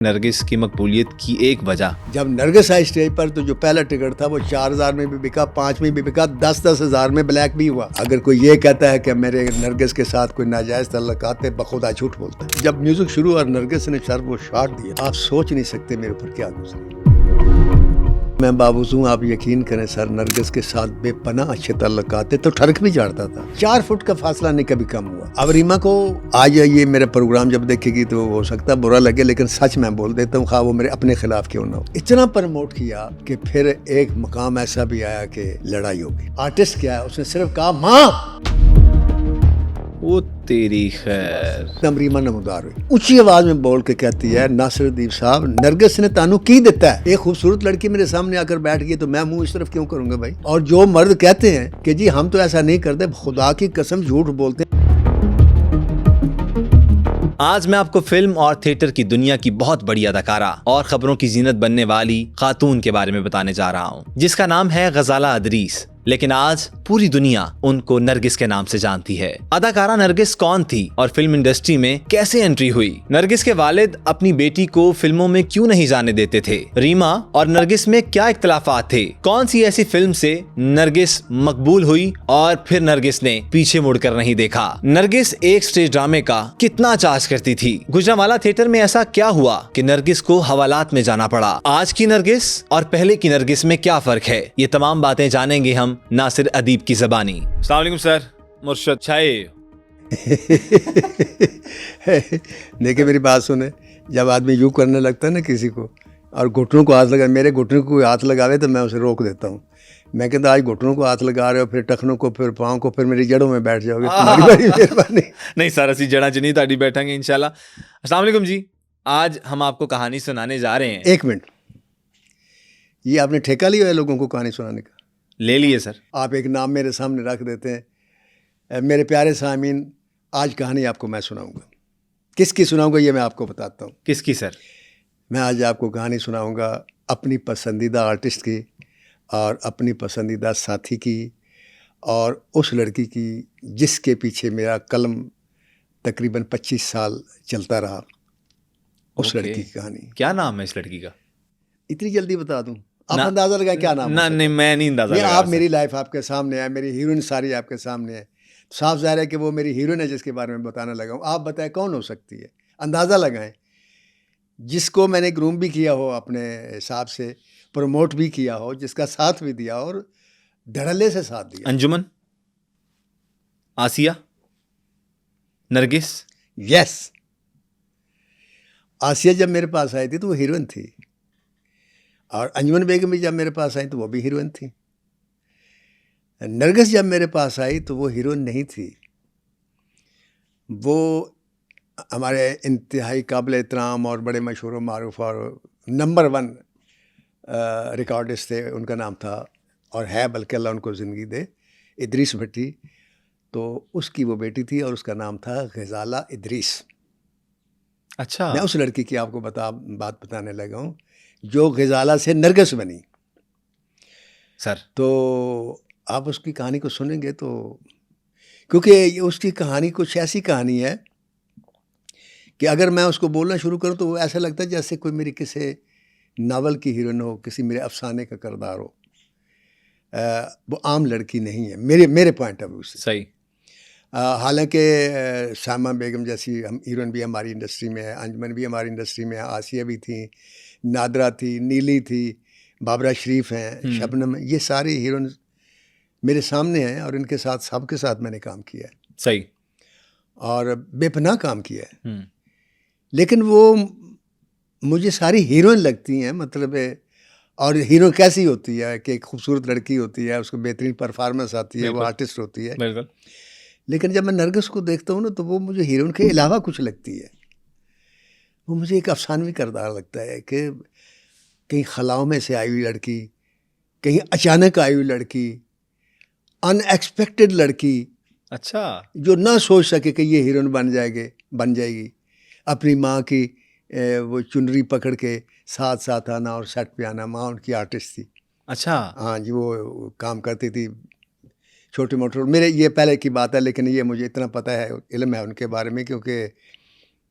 नरगिस की मकबूलियत की एक वजह। जब नरगिस आई स्टेज पर तो जो पहला टिकट था वो 4,000 में भी बिका, 5 में भी बिका, 10-10 हज़ार में ब्लैक भी हुआ। अगर कोई ये कहता है कि मेरे नरगिस के साथ कोई नाजायज तल्लुकात है, बखुदा झूठ बोलता है। जब म्यूजिक शुरू और नरगिस ने सर वो शॉट दिया, आप सोच नहीं सकते मेरे ऊपर क्या गुजरा। मैं बाबूज़ हूँ, आप यकीन करें सर, नरगिस के साथ बेपनाह अच्छे तल्लुकात थे तो ठरक भी जाता था। 4 फुट का फासला नहीं कभी कम हुआ। अब रीमा को आज ये मेरा प्रोग्राम जब देखेगी तो हो सकता है बुरा लगे, लेकिन सच मैं बोल देता हूँ, खा वो मेरे अपने खिलाफ क्यों ना हो। इतना प्रमोट किया कि फिर एक मकाम ऐसा भी आया कि लड़ाई होगी। आर्टिस्ट क्या है, उसने सिर्फ कहा माँ, वो तेरी खैर। रीमा नमदार हुई, ऊंची आवाज में बोल के कहती है, नासिरुद्दीन साहब, नरगिस ने तानू की देता है। एक खूबसूरत लड़की मेरे सामने आकर बैठ गई तो मैं मुंह इस तरफ क्यों करूंगा भाई। और जो मर्द कहते हैं कि जी हम तो ऐसा नहीं करते, खुदा की कसम झूठ बोलते हैं। आज मैं आपको फिल्म और थिएटर की दुनिया की बहुत बड़ी अदाकारा और खबरों की जीनत बनने वाली खातून के बारे में बताने जा रहा हूँ, जिसका नाम है गजाला अदरीस। लेकिन आज पूरी दुनिया उनको नरगिस के नाम से जानती है। अदाकारा नरगिस कौन थी और फिल्म इंडस्ट्री में कैसे एंट्री हुई? नरगिस के वालिद अपनी बेटी को फिल्मों में क्यों नहीं जाने देते थे? रीमा और नरगिस में क्या इख्तलाफात थे? कौन सी ऐसी फिल्म से नरगिस मकबूल हुई और फिर नरगिस ने पीछे मुड़कर नहीं देखा? नरगिस एक स्टेज ड्रामे का कितना चार्ज करती थी? गुजरांवाला थिएटर में ऐसा क्या हुआ कि नरगिस को हवालात में जाना पड़ा? आज की नरगिस और पहले की नरगिस में क्या फर्क है? ये तमाम बातें जानेंगे हम नासिर अदीब की ज़बानी। अस्सलाम वालेकुम सर, मुर्शद छाए। देखिए मेरी बात सुने, जब आदमी यूँ करने लगता है ना किसी को और घुटनों को हाथ लगा, मेरे घुटनों को हाथ लगावे तो मैं उसे रोक देता हूँ। मैं कहता आज घुटनों को हाथ लगा रहे हो, फिर टखनों को, फिर पाँव को, फिर मेरी जड़ों में बैठ जाओगे, तुम्हारी बड़ी मेहरबानी। नहीं सर, असी जड़ा च नहीं ताड़ी बैठेंगे इंशाल्लाह। अस्सलाम वालेकुम जी, आज हम आपको कहानी सुनाने जा रहे हैं। एक मिनट, ये आपने ठेका लिया है लोगों को कहानी सुनाने का? ले लिए सर। आप एक नाम मेरे सामने रख देते हैं। मेरे प्यारे सामीन, आज कहानी आपको मैं सुनाऊंगा। किसकी सुनाऊंगा ये मैं आपको बताता हूँ। किसकी सर? मैं आज आपको कहानी सुनाऊंगा अपनी पसंदीदा आर्टिस्ट की और अपनी पसंदीदा साथी की और उस लड़की की जिसके पीछे मेरा कलम तकरीबन 25 साल चलता रहा। उस लड़की की कहानी। क्या नाम है इस लड़की का? इतनी जल्दी बता दूं? आप अंदाजा लगाएं क्या नाम है? नहीं, मैं नहीं अंदाजा लगा। आप मेरी लाइफ आपके सामने है, मेरी हीरोइन सारी आपके सामने है, साफ जाहिर है कि वो मेरी हीरोइन है जिसके बारे में बताने लगा हूँ। आप बताएं कौन हो सकती है? अंदाज़ा लगाएं। जिसको मैंने ग्रूम भी किया हो, अपने हिसाब से प्रमोट भी किया हो, जिसका साथ भी दिया और धड़ल्ले से साथ दिया। अंजुमन, आसिया, नरगिस। यस, आसिया जब मेरे पास आई थी तो वो हीरोइन थी और अंजुमन बेगम भी जब मेरे पास आई तो वो भी हीरोइन थी। नरगिस जब मेरे पास आई तो वो हीरोइन नहीं थी, वो हमारे इंतहाई काबिल एहतराम और बड़े मशहूर मारूफ और नंबर 1 रिकॉर्डिस्ट थे। उनका नाम था और है, बल्कि अल्लाह उनको ज़िंदगी दे, इदरीस भट्टी। तो उसकी वो बेटी थी और उसका नाम था गजाला इदरीस। अच्छा, मैं उस लड़की की आपको बात बताने लगा हूँ जो गजाला से नरगिस बनी। सर तो आप उसकी कहानी को सुनेंगे तो, क्योंकि उसकी कहानी कुछ ऐसी कहानी है कि अगर मैं उसको बोलना शुरू करूं तो वो ऐसा लगता है जैसे कोई मेरी किसी नावल की हीरोइन हो, किसी मेरे अफसाने का किरदार हो। वो आम लड़की नहीं है मेरे पॉइंट ऑफ व्यू से। सही। हालांकि सामा बेगम जैसी हम हीरोइन भी हमारी इंडस्ट्री में है, अंजुमन भी हमारी इंडस्ट्री में है, आसिया भी थी, नादरा थी, नीली थी, बाबरा शरीफ हैं, शबनम, ये सारे हीरोइन मेरे सामने हैं और इनके साथ सबके साथ मैंने काम किया है। सही। और बेपनाह काम किया है। लेकिन वो मुझे सारी हीरोइन लगती हैं, मतलब और हीरो कैसी होती है कि एक खूबसूरत लड़की होती है, उसको बेहतरीन परफॉर्मेंस आती है, वो आर्टिस्ट होती है। बिल्कुल। लेकिन जब मैं नरगिस को देखता हूँ ना तो वो मुझे हीरोइन के अलावा कुछ लगती है। वो मुझे एक अफसानवी किरदार लगता है कि कहीं खलाओं में से आई हुई लड़की, कहीं अचानक आई हुई लड़की, अनएक्सपेक्टेड लड़की। अच्छा। जो ना सोच सके कि ये हीरोइन बन जाएगी। अपनी माँ की वो चुनरी पकड़ के साथ साथ आना और सेट पे आना। माँ उनकी आर्टिस्ट थी। अच्छा। हाँ जी, वो काम करती थी छोटे मोटे। मेरे ये पहले की बात है, लेकिन ये मुझे इतना पता है, इल्म है उनके बारे में, क्योंकि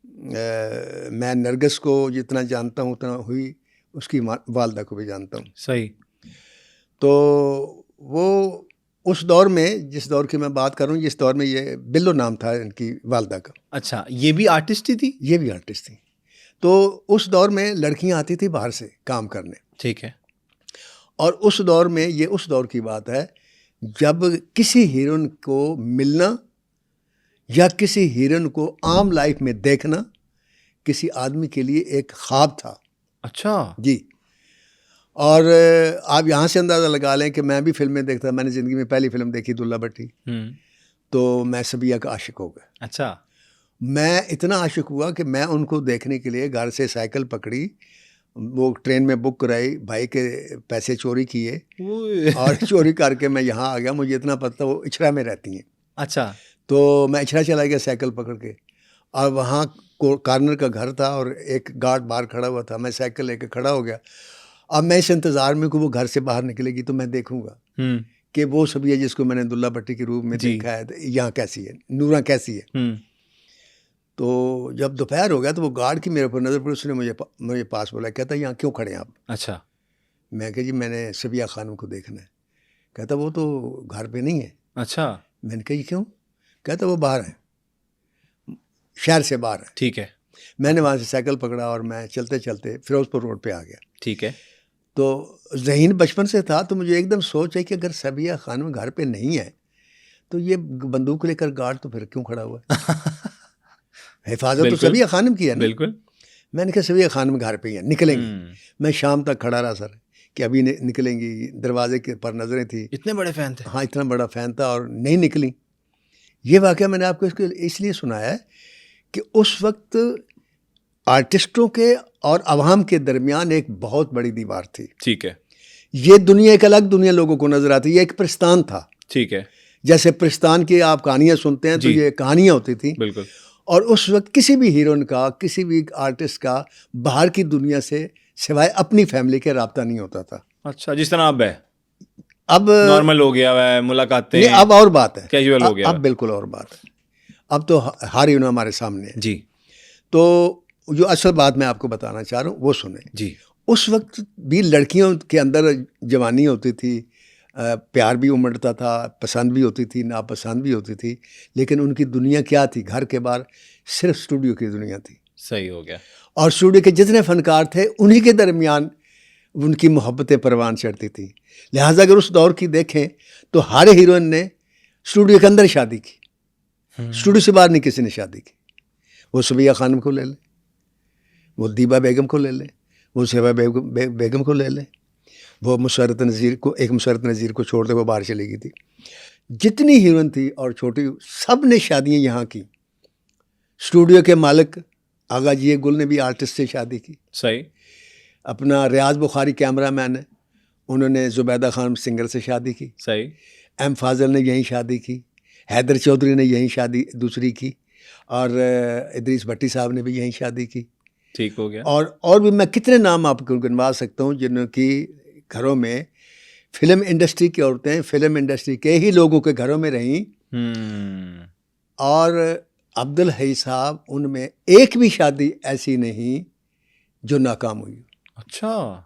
मैं नरगिस को जितना जानता हूँ उतना हुई उसकी वालदा को भी जानता हूँ। सही। तो वो उस दौर में, जिस दौर की मैं बात कर रहा हूँ, जिस दौर में ये बिल्लो नाम था इनकी वालदा का। अच्छा, ये भी आर्टिस्ट ही थी? ये भी आर्टिस्ट थी। तो उस दौर में लड़कियां आती थी बाहर से काम करने। ठीक है। और उस दौर में, ये उस दौर की बात है जब किसी हीरोइन को मिलना या किसी हीरोइन को आम लाइफ में देखना किसी आदमी के लिए एक ख्वाब था। अच्छा जी। और आप यहाँ से अंदाज़ा लगा लें कि मैं भी फिल्में देखता। मैंने ज़िंदगी में पहली फिल्म देखी दुल्ला भट्टी, तो मैं सबिया का आशिक हो गया। अच्छा। मैं इतना आशिक हुआ कि मैं उनको देखने के लिए घर से साइकिल पकड़ी, वो ट्रेन में बुक कराई, भाई के पैसे चोरी किए और चोरी करके मैं यहाँ आ गया। मुझे इतना पता वो इछरा में रहती हैं। अच्छा। तो मैं इछरा चला गया साइकिल पकड़ के, और वहाँ कॉर्नर का घर था और एक गार्ड बाहर खड़ा हुआ था। मैं साइकिल लेके खड़ा हो गया। अब मैं इस इंतज़ार में कि वो घर से बाहर निकलेगी तो मैं देखूंगा कि वो सभी है जिसको मैंने दुल्ला भट्टी के रूप में देखा है, यहाँ कैसी है, नूरा कैसी है। तो जब दोपहर हो गया तो वो गार्ड की मेरे ऊपर नज़र पड़ी। उसने मुझे पास बोला, कहता यहाँ क्यों खड़े हैं आप? अच्छा। मैं कहा जी मैंने सबिया खानम को देखना है। कहता वो तो घर पे नहीं है। अच्छा। मैंने कहा क्यों? कहता वो बाहर है, शहर से बाहर है। ठीक है। मैंने वहाँ से साइकिल पकड़ा और मैं चलते चलते फिरोजपुर रोड पे आ गया। ठीक है। तो ज़हीन बचपन से था, तो मुझे एकदम सोच है कि अगर सबिया खानम घर पे नहीं है तो ये बंदूक लेकर गार्ड तो फिर क्यों खड़ा हुआ है? हिफाजत तो सबिया खानम की है ना। बिल्कुल। मैंने कहा सबिया खानम घर पे ही है, निकलेंगी। मैं शाम तक खड़ा रहा सर कि अभी निकलेंगी। दरवाजे के पर नजरें थी। इतने बड़े फैन थे? हाँ, इतना बड़ा फैन था और नहीं निकली। ये वाकया मैंने आपको इसलिए सुनाया है कि उस वक्त आर्टिस्टों के और अवाम के दरमियान एक बहुत बड़ी दीवार थी। ठीक है। ये दुनिया एक अलग दुनिया लोगों को नजर आती। ये एक प्रस्तान था। ठीक है। जैसे प्रस्तान की आप कहानियां सुनते हैं तो ये कहानियां होती थी। बिल्कुल। और उस वक्त किसी भी हीरोइन का, किसी भी आर्टिस्ट का बाहर की दुनिया से सिवाय अपनी फैमिली के राब्ता नहीं होता था। अच्छा, जिस तरह अब है, अब नॉर्मल हो गया है, मुलाकातें। अब और बात है, कैजुअल हो गया। अब बिल्कुल और बात है। अब तो हर हीरोइन हमारे सामने है। जी। तो जो असल बात मैं आपको बताना चाह रहा हूँ वो सुने जी। उस वक्त भी लड़कियों के अंदर जवानी होती थी, प्यार भी उमड़ता था, पसंद भी होती थी, नापसंद भी होती थी, लेकिन उनकी दुनिया क्या थी? घर के बाहर सिर्फ स्टूडियो की दुनिया थी। सही हो गया। और स्टूडियो के जितने फनकार थे उन्हीं के दरमियान उनकी मोहब्बतें परवान चढ़ती थी। लिहाजा अगर उस दौर की देखें तो हर हीरोइन ने स्टूडियो के अंदर शादी की, स्टूडियो से बाहर नहीं किसी ने शादी की। वो सबिया खानम को ले ले, वो दीबा बेगम को ले ले, वो सेबा बेगम को ले ले, वो मुशर्रत नज़ीर को, एक मुशर्रत नज़ीर को छोड़ दे, वो बाहर चली गई थी। जितनी हीरोइन थी और छोटी, सब ने शादियाँ यहाँ की। स्टूडियो के मालिक आगा जी गुल ने भी आर्टिस्ट से शादी की। सही। अपना रियाज बुखारी कैमरामैन है, उन्होंने जुबैदा खान सिंगर से शादी की। सही। एम फाजल ने यहीं शादी की, हैदर चौधरी ने यहीं शादी दूसरी की, और इदरीस भट्टी साहब ने भी यहीं शादी की। ठीक हो गया। और भी मैं कितने नाम आपको गिनवा सकता हूँ जिनकी घरों में फिल्म इंडस्ट्री की औरतें फिल्म इंडस्ट्री के ही लोगों के घरों में रहीं। और अब्दुल हई साहब, उनमें एक भी शादी ऐसी नहीं जो नाकाम हुई। अच्छा।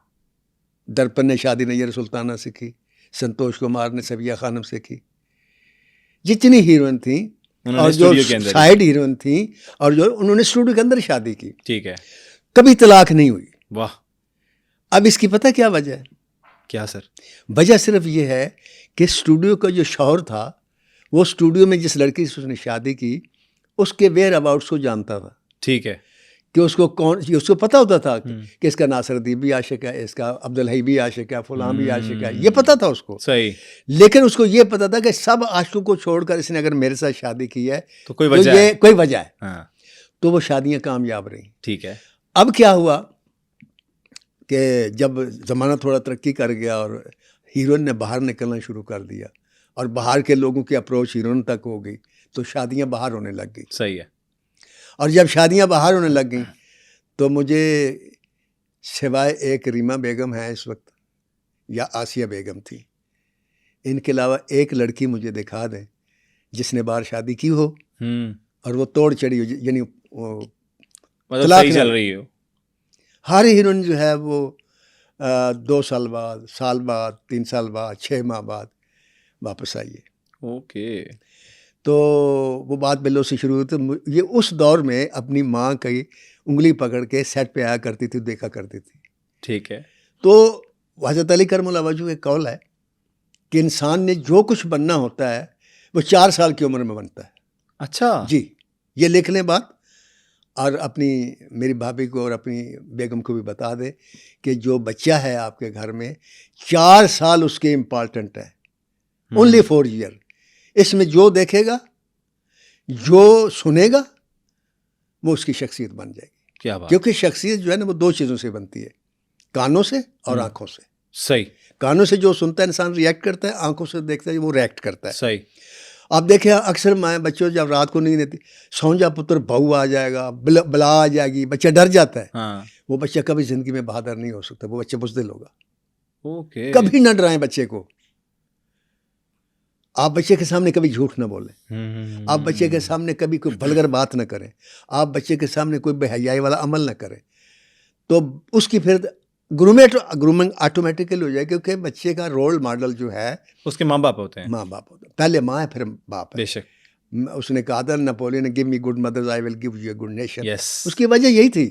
दर्पण ने शादी नैयर सुल्ताना से की, संतोष कुमार ने सबिया खानम से की। जितनी हीरोइन थी और जो साइड हीरोइन थी और जो उन्होंने स्टूडियो के अंदर शादी की। ठीक है। कभी तलाक नहीं हुई। वाह। अब इसकी पता क्या वजह है? क्या सर? वजह सिर्फ ये है कि स्टूडियो का जो शौहर था वो स्टूडियो में जिस लड़की से उसने शादी की उसके वेयर अबाउट्स को जानता था। ठीक है। कि उसको उसको पता होता था कि इसका नासरुद्दीन भी आशिक है, इसका अब्दुल हई भी आशिक है, फलां भी आशिक है, ये पता था उसको। सही। लेकिन उसको ये पता था कि सब आशिकों को छोड़कर इसने अगर मेरे साथ शादी की है तो कोई वजह है। कोई वजह है। हाँ। तो वो शादियां कामयाब रही। ठीक है। अब क्या हुआ कि जब ज़माना थोड़ा तरक्की कर गया और हीरोइन ने बाहर निकलना शुरू कर दिया और बाहर के लोगों की अप्रोच हीरोइन तक हो गई, तो शादियां बाहर होने लग गई। सही है। और जब शादियां बाहर होने लग गई तो मुझे सिवाय एक रीमा बेगम है इस वक्त या आसिया बेगम थी, इनके अलावा एक लड़की मुझे दिखा दें जिसने बाहर शादी की हो और वो तोड़ चढ़ी हो, यानी मतलब तलाक सही ना चल लो। रही हो। हर हीरोइन जो है वो 2 साल बाद, साल बाद, 3 साल बाद, 6 माह बाद वापस आई है। ओके। तो वो बात बिल्लो से शुरू हुई। तो ये उस दौर में अपनी माँ की उंगली पकड़ के सेट पे आया करती थी, देखा करती थी। ठीक है। तो हज़रत अली करमुल्लाह वजह एक कौल है कि इंसान ने जो कुछ बनना होता है वो 4 साल की उम्र में बनता है। अच्छा। जी, ये लिख लें बात, और अपनी मेरी भाभी को और अपनी बेगम को भी बता दे कि जो बच्चा है आपके घर में 4 साल उसके इम्पॉर्टेंट है, ओनली 4 ईयर। इसमें जो देखेगा, जो सुनेगा, वो उसकी शख्सियत बन जाएगी। क्या बात। क्योंकि शख्सियत जो है ना वो 2 चीज़ों से बनती है, कानों से और आंखों से। सही। कानों से जो सुनता है इंसान रिएक्ट करता है, आंखों से देखता है वो रिएक्ट करता है। सही। आप देखें अक्सर माएँ बच्चों जब रात को नींद आती, सौ जा पुत्र बहू आ जाएगा, बला आ जाएगी, बच्चा डर जाता है। हाँ। वो बच्चा कभी जिंदगी में बहादुर नहीं हो सकता, वो बच्चा बुज़दिल होगा। ओके। कभी ना डराएं बच्चे को। आप बच्चे के सामने कभी झूठ ना बोलें। आप बच्चे के सामने कभी कोई वल्गर बात ना करें। आप बच्चे के सामने कोई बेहयाई वाला अमल ना करें। तो उसकी फिर ग्रूमिंग ऑटोमेटिकली हो जाए, क्योंकि बच्चे का रोल मॉडल जो है उसके माँ बाप होते हैं। माँ बाप होता है। पहले माँ है फिर बाप है। बेशक। उसने कहा था नेपोलियन ने, give me good mother's I will give U a good nation. Yes. उसकी वजह यही थी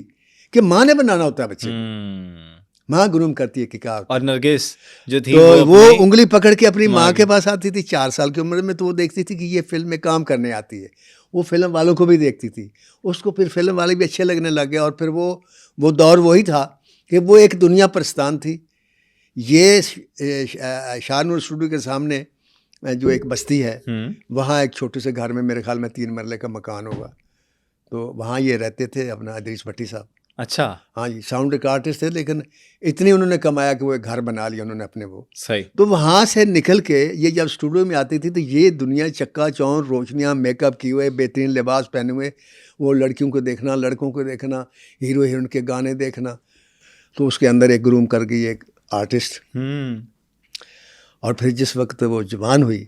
कि माँ ने बनाना होता है बच्चे को। माँ ग्रूम करती है कि क्या होता है। और नरगिस जो थी तो वो अपनी उंगली पकड़ के अपनी माँ माँ के पास आती थी 4 साल की उम्र में। तो वो देखती थी कि ये फिल्म में काम करने आती है। वो फिल्म वालों को भी देखती थी, उसको फिर फिल्म वाले भी अच्छे लगने लग गए। और फिर वो दौर वही था कि वो एक दुनिया प्रस्थान थी। ये शाहनूर स्टूडियो के सामने जो एक बस्ती है, वहाँ एक छोटे से घर में, मेरे ख्याल में 3 मरले का मकान होगा, तो वहाँ ये रहते थे अपना इदरीस भट्टी साहब। अच्छा। हाँ जी, साउंड के आर्टिस्ट थे, लेकिन इतनी उन्होंने कमाया कि वो एक घर बना लिया उन्होंने अपने वो। सही। तो वहाँ से निकल के ये जब स्टूडियो में आती थी तो ये दुनिया चक्का चौंध, रोशनियाँ, मेकअप किए हुए, बेहतरीन लिबास पहने हुए, वो लड़कियों को देखना, लड़कों को देखना, हीरो हीरोइन के गाने देखना। तो उसके अंदर एक ग्रूम कर गई एक आर्टिस्ट। और फिर जिस वक्त वो जवान हुई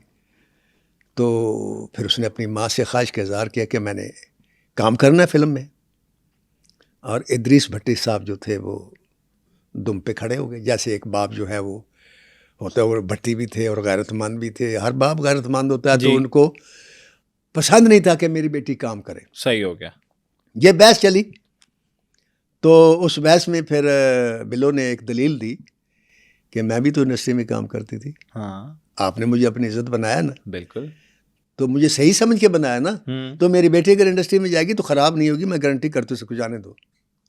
तो फिर उसने अपनी माँ से ख्वाहिश का इज़हार किया कि मैंने काम करना है फिल्म में। और इदरीस भट्टी साहब जो थे वो दुम पे खड़े हो गए। जैसे एक बाप जो है वो होता है, वो भट्टी भी थे और गैरतमंद भी थे। हर बाप गैरतमंद होता है। तो उनको पसंद नहीं था कि मेरी बेटी काम करे। सही हो गया। ये बहस चली। तो उस बहस में फिर बिलो ने एक दलील दी कि मैं भी तो इंडस्ट्री में काम करती थी। हाँ। आपने मुझे अपनी इज्जत बनाया ना। बिल्कुल। तो मुझे सही समझ के बनाया ना। तो मेरी बेटी अगर इंडस्ट्री में जाएगी तो ख़राब नहीं होगी, मैं गारंटी करती हूँ, उसको जाने दो।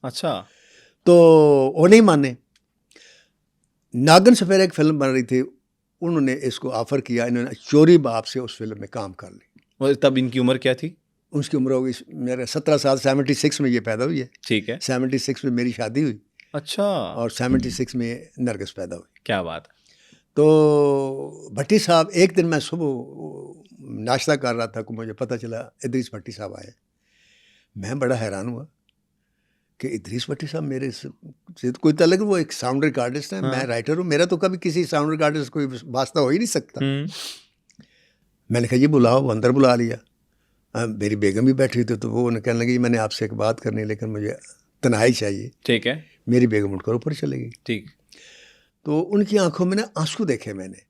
अच्छा। तो वो नहीं माने। नागन सफेरा एक फिल्म बन रही थी, उन्होंने इसको ऑफ़र किया, इन्होंने चोरी बाप से उस फिल्म में काम कर ली। और तब इनकी उम्र क्या थी? उसकी उम्र होगी मेरे 17 साल। 76 में ये पैदा हुई है। ठीक है। 76 में मेरी शादी हुई। अच्छा। और 76 में नरगिस पैदा हुई। क्या बात है। तो भट्टी साहब, एक दिन मैं सुबह नाश्ता कर रहा था को मुझे पता चला इदरीस भट्टी साहब आए। मैं बड़ा हैरान हुआ कि इदरीस भट्टी साहब मेरे से तो कोई तलक, वो एक साउंड रिकॉर्डिस्ट है। मैं राइटर हूँ, मेरा तो कभी किसी साउंड रिकॉर्डिस्ट कोई वास्ता हो ही नहीं सकता। मैंने कहा ये बुलाओ, वो अंदर बुला लिया। मेरी बेगम भी बैठी थी, तो वो उन्हें कहने लगी मैंने आपसे एक बात करनी है, लेकिन मुझे तन्हाई चाहिए। ठीक है। मेरी बेगम उठकर ऊपर चली गई। ठीक। तो उनकी आंखों में ना आंसू देखे मैंने।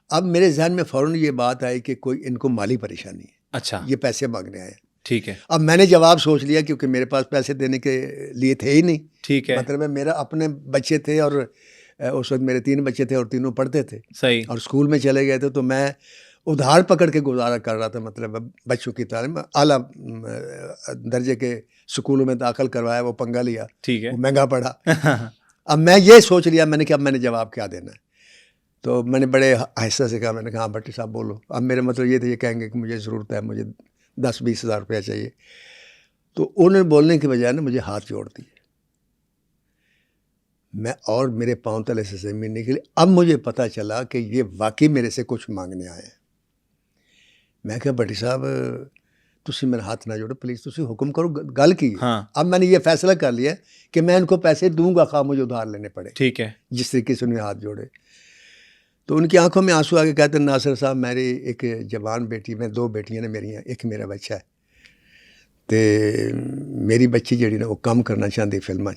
अब मेरे जहन में फ़ौरन ये बात आई कि कोई इनको माली परेशानी है। अच्छा। ये पैसे मांगने आए। ठीक है। अब मैंने जवाब सोच लिया, क्योंकि मेरे पास पैसे देने के लिए थे ही नहीं। ठीक है। मतलब मेरा अपने बच्चे थे, और उस वक्त मेरे 3 बच्चे थे और तीनों पढ़ते थे। सही। और स्कूल में चले गए थे, तो मैं उधार पकड़ के गुजारा कर रहा था। मतलब बच्चों की तालीम, आला दर्जे के स्कूलों में दाखिल करवाया, वो पंगा लिया। ठीक है। वो महंगा पड़ा। अब मैं ये सोच लिया मैंने कि अब मैंने जवाब क्या देना है। तो मैंने बड़े आहिस्ता से कहा, मैंने कहा हाँ भट्टी साहब बोलो। अब मेरे मतलब ये थे, ये कहेंगे कि मुझे ज़रूरत है, मुझे 10-20 हज़ार रुपया चाहिए। तो उन्होंने बोलने की बजाय ना मुझे हाथ जोड़ दिए। मैं और मेरे पाँव तले से ज़मीन निकली। अब मुझे पता चला कि ये वाकई मेरे से कुछ मांगने आए हैं। मैं कहा भट्टी साहब तुसी मेरा हाथ ना जोड़ो प्लीज़, तुसी हुक्म करो, गल की। हाँ। अब मैंने ये फैसला कर लिया कि मैं इनको पैसे दूंगा, खा मुझे उधार लेने पड़े। ठीक है। जिस तरीके से उन्हें हाथ जोड़े। तो उनकी आंखों में आंसू आके कहते नासिर साहब मेरी एक जवान बेटी, मैं 2 बेटियां ने मेरी हैं, एक मेरा बच्चा है। तो मेरी बच्ची जी ने वो काम करना चाहती फिल्म।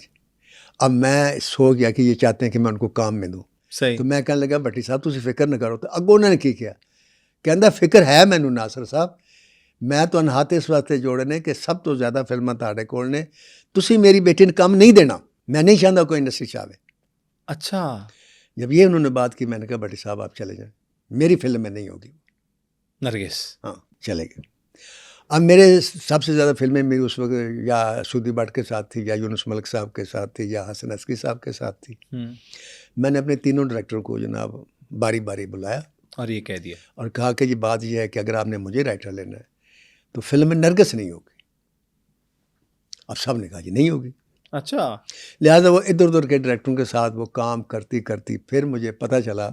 अब मैं सोच गया कि ये चाहते हैं कि मैं उनको काम में दूँ। सही। तो मैं कहने लगा भट्टी साहब तुम फिक्र न करो। तो अगों उन्होंने की किया, कहता फिक्र है मैनू नासर साहब, मैं तो हाथ इस वास्ते जोड़े ने कि सब तो ज़्यादा फिल्मां तुहाडे कोल ने, तुसी मेरी बेटी ने काम नहीं देना, मैं नहीं चाहता कोई इंडस्ट्री चाहे। अच्छा। जब ये उन्होंने बात की मैंने कहा भट्टी साहब आप चले जाएं, मेरी फिल्म में नहीं होगी। नरगिस। हाँ चले गए। अब मेरे सबसे ज़्यादा फिल्में मेरी उस वक्त या सूदी भट्ट के साथ थी, या यूनुस मलिक साहब के साथ थी, या हसन अस्की साहब के साथ थी। मैंने अपने तीनों डायरेक्टरों को जनाब बारी बारी बुलाया और ये कह दिया और कहा कि ये बात यह है कि अगर आपने मुझे राइटर लेना है तो फिल्म में नरगिस नहीं होगी। अब सब ने कहा जी नहीं होगी। अच्छा। लिहाजा वो इधर उधर के डायरेक्टरों के साथ वो काम करती करती फिर मुझे पता चला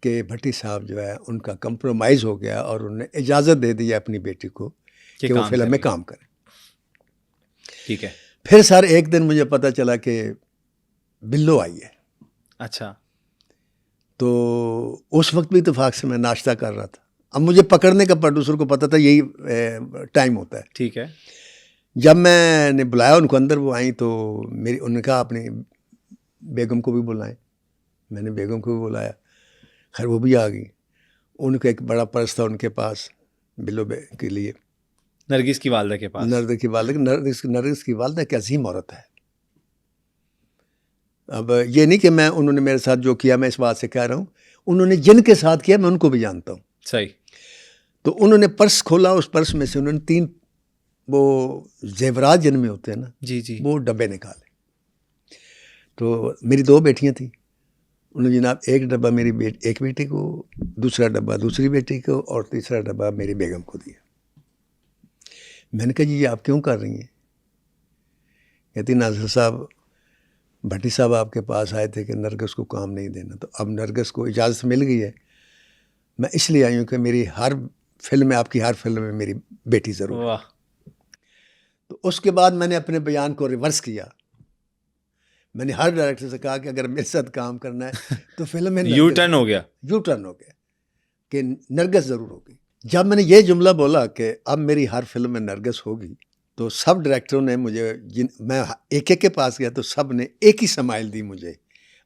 कि भट्टी साहब जो है उनका कंप्रोमाइज़ हो गया और उन्होंने इजाज़त दे दी अपनी बेटी को कि वो फिल्म में काम करें। ठीक है। फिर सर एक दिन मुझे पता चला कि बिल्लो आई है। अच्छा। तो उस वक्त भी इत्तेफाक से मैं नाश्ता कर रहा था। अब मुझे पकड़ने का प्रोड्यूसर को पता था यही टाइम होता है। ठीक है। जब मैंने बुलाया उनको अंदर, वो आई तो मेरी उन्होंने कहा अपनी बेगम को भी बुलाएं। मैंने बेगम को भी बुलाया, खैर वो भी आ गई। उनका एक बड़ा पर्स था उनके पास बिल्लो के लिए, नरगिस की वालदा के पास। नरगिस की वालदा एक अजीम औरत है। अब ये नहीं कि मैं उन्होंने मेरे साथ जो किया मैं इस बात से कह रहा हूँ, उन्होंने जिनके साथ किया मैं उनको भी जानता हूँ। सही। तो उन्होंने पर्स खोला, उस पर्स में से उन्होंने 3 वो जेवरात जिनमें होते हैं ना, जी जी, वो डब्बे निकाले। तो मेरी 2 बेटियां थी, उन्होंने जनाब एक डब्बा मेरी एक बेटी को, दूसरा डब्बा दूसरी बेटी को और तीसरा डब्बा मेरी बेगम को दिया। मैंने कहा जी ये आप क्यों कर रही हैं? कहती नासिर साहब भट्टी साहब आपके पास आए थे कि नरगिस को काम नहीं देना, तो अब नरगिस को इजाज़त मिल गई है, मैं इसलिए आई हूँ कि मेरी हर फिल्म में, आपकी हर फिल्म में मेरी बेटी ज़रूर है। तो उसके बाद मैंने अपने बयान को रिवर्स किया। मैंने हर डायरेक्टर से कहा कि अगर मेरे साथ काम करना है तो फिल्म में यू टर्न हो गया कि नरगिस ज़रूर होगी। जब मैंने ये जुमला बोला कि अब मेरी हर फिल्म में नरगिस होगी, तो सब डायरेक्टरों ने मुझे, मैं एक एक के पास गया तो सब ने एक ही स्माइल दी मुझे,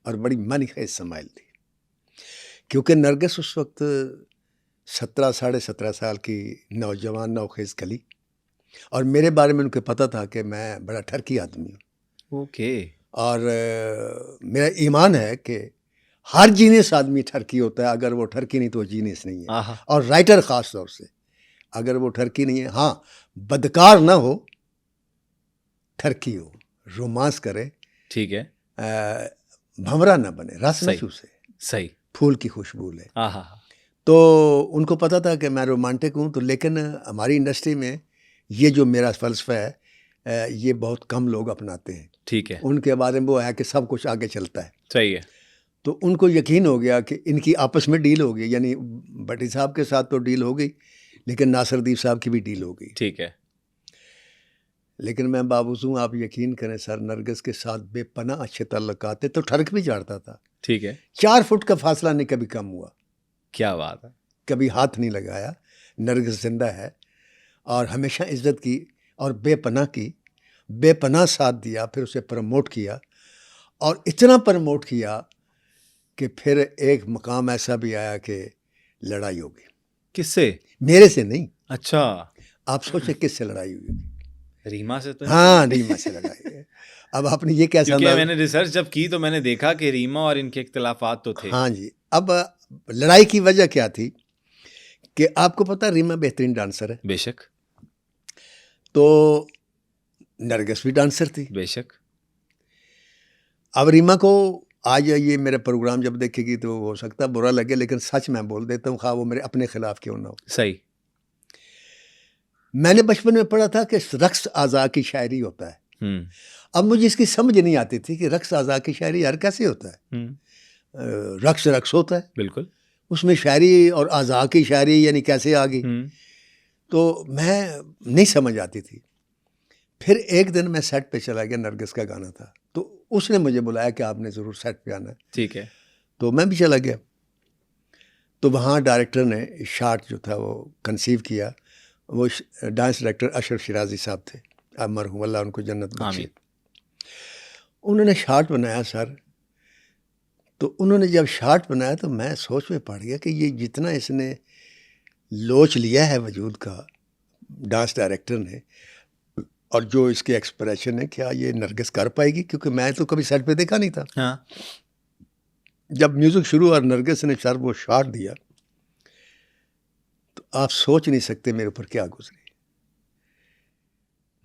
और बड़ी मनखेज़ स्माइल दी, क्योंकि नरगिस उस वक्त 17 साढ़े 17 साल की नौजवान नौखेज़ कली, और मेरे बारे में उनको पता था कि मैं बड़ा ठरकी आदमी हूँ। ओके। और मेरा ईमान है कि हर जीनियस आदमी ठरकी होता है, अगर वो ठरकी नहीं तो वो जीनियस नहीं है। और राइटर ख़ास तौर से अगर वो ठरकी नहीं है, हाँ बदकार ना हो, ठरकी हो, रोमांस करे, ठीक है, भंवरा ना बने, रस न चूसे, सही, फूल की खुशबू ले। तो उनको पता था कि मैं रोमांटिक हूँ, तो लेकिन हमारी इंडस्ट्री में ये जो मेरा फ़लसफ़ा है ये बहुत कम लोग अपनाते हैं। ठीक है। उनके बारे में वो है कि सब कुछ आगे चलता है। सही है। तो उनको यकीन हो गया कि इनकी आपस में डील हो गई, यानी भट्टी साहब के साथ तो डील हो गई, लेकिन नासिरदीप साहब की भी डील हो गई। ठीक है। लेकिन मैं बावजूद, आप यकीन करें सर, नरगिस के साथ बेपनाह अच्छे ताल्लुकात थे, तो ठरक भी जाता था। ठीक है। 4 फुट का फासला नहीं कभी कम हुआ। क्या बात है। कभी हाथ नहीं लगाया। नरगिस जिंदा है और हमेशा इज्जत की और बेपनाह साथ दिया, फिर उसे प्रमोट किया, और इतना प्रमोट किया कि फिर एक मकाम ऐसा भी आया कि लड़ाई होगी। किससे? मेरे से नहीं। अच्छा। आप सोचे किससे लड़ाई हुई? रीमा से तो? हाँ, रीमा से लड़ाई है। अब आपने ये कैसा, क्योंकि मैंने रिसर्च जब की तो मैंने देखा कि रीमा और इनके इख्तिलाफात तो थे। हाँ जी। अब लड़ाई की वजह क्या थी कि आपको पता रीमा बेहतरीन डांसर है। बेशक। तो नरगिस भी डांसर थी। बेशक। अब रीमा को आज ये मेरा प्रोग्राम जब देखेगी तो हो सकता है बुरा लगे, लेकिन सच मैं बोल देता हूँ, खा वो मेरे अपने खिलाफ क्यों ना हो। सही। मैंने बचपन में पढ़ा था कि रक्स आज़ा की शायरी होता है। अब मुझे इसकी समझ नहीं आती थी कि रक्स आज़ा की शायरी यार कैसे होता है। रक्स होता है, बिल्कुल, उसमें शायरी और आज़ा की शायरी यानी कैसे आ गई, तो मैं नहीं समझ आती थी। फिर एक दिन मैं सेट पे चला गया, नरगिस का गाना था, तो उसने मुझे बुलाया कि आपने ज़रूर सेट पे आना है। ठीक है। तो मैं भी चला गया। तो वहाँ डायरेक्टर ने शार्ट जो था वो कंसीव किया वो डांस डायरेक्टर अशरफ शिराजी साहब थे, अब मरहूम, अल्लाह उनको जन्नत बख्शे। आमीन। उन्होंने शार्ट बनाया सर, तो उन्होंने जब शार्ट बनाया तो मैं सोच में पड़ गया कि ये जितना इसने लोच लिया है वजूद का डांस डायरेक्टर ने, और जो इसके एक्सप्रेशन है, क्या ये नरगिस कर पाएगी? क्योंकि मैं तो कभी सेट पे देखा नहीं था। हाँ। जब म्यूजिक शुरू हुआ और नरगिस ने सर वो शॉट दिया तो आप सोच नहीं सकते मेरे ऊपर क्या गुजरी।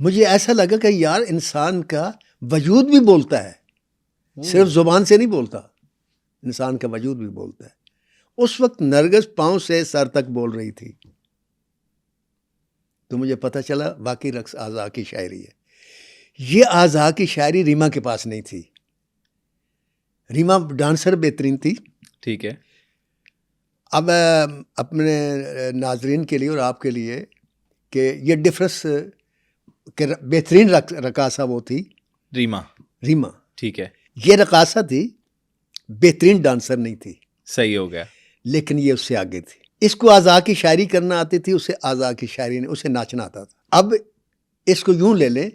मुझे ऐसा लगा कि यार इंसान का वजूद भी बोलता है, सिर्फ जुबान से नहीं बोलता, इंसान का वजूद भी बोलता है। उस वक्त नरगिस पांव से सर तक बोल रही थी, तो मुझे पता चला वाकई रक्स आज़ा की शायरी है। ये आज़ा की शायरी रीमा के पास नहीं थी। रीमा डांसर बेहतरीन थी। ठीक है। अब अपने नाजरीन के लिए और आपके लिए कि ये डिफरेंस के बेहतरीन रकासा वो थी रीमा। ठीक है। ये रकासा थी, बेहतरीन डांसर नहीं थी। सही हो गया। लेकिन ये उससे आगे थी। इसको आज़ा की शायरी करना आती थी, उसे आज़ा की शायरी ने, उसे नाचना आता था। अब इसको यूं ले लें,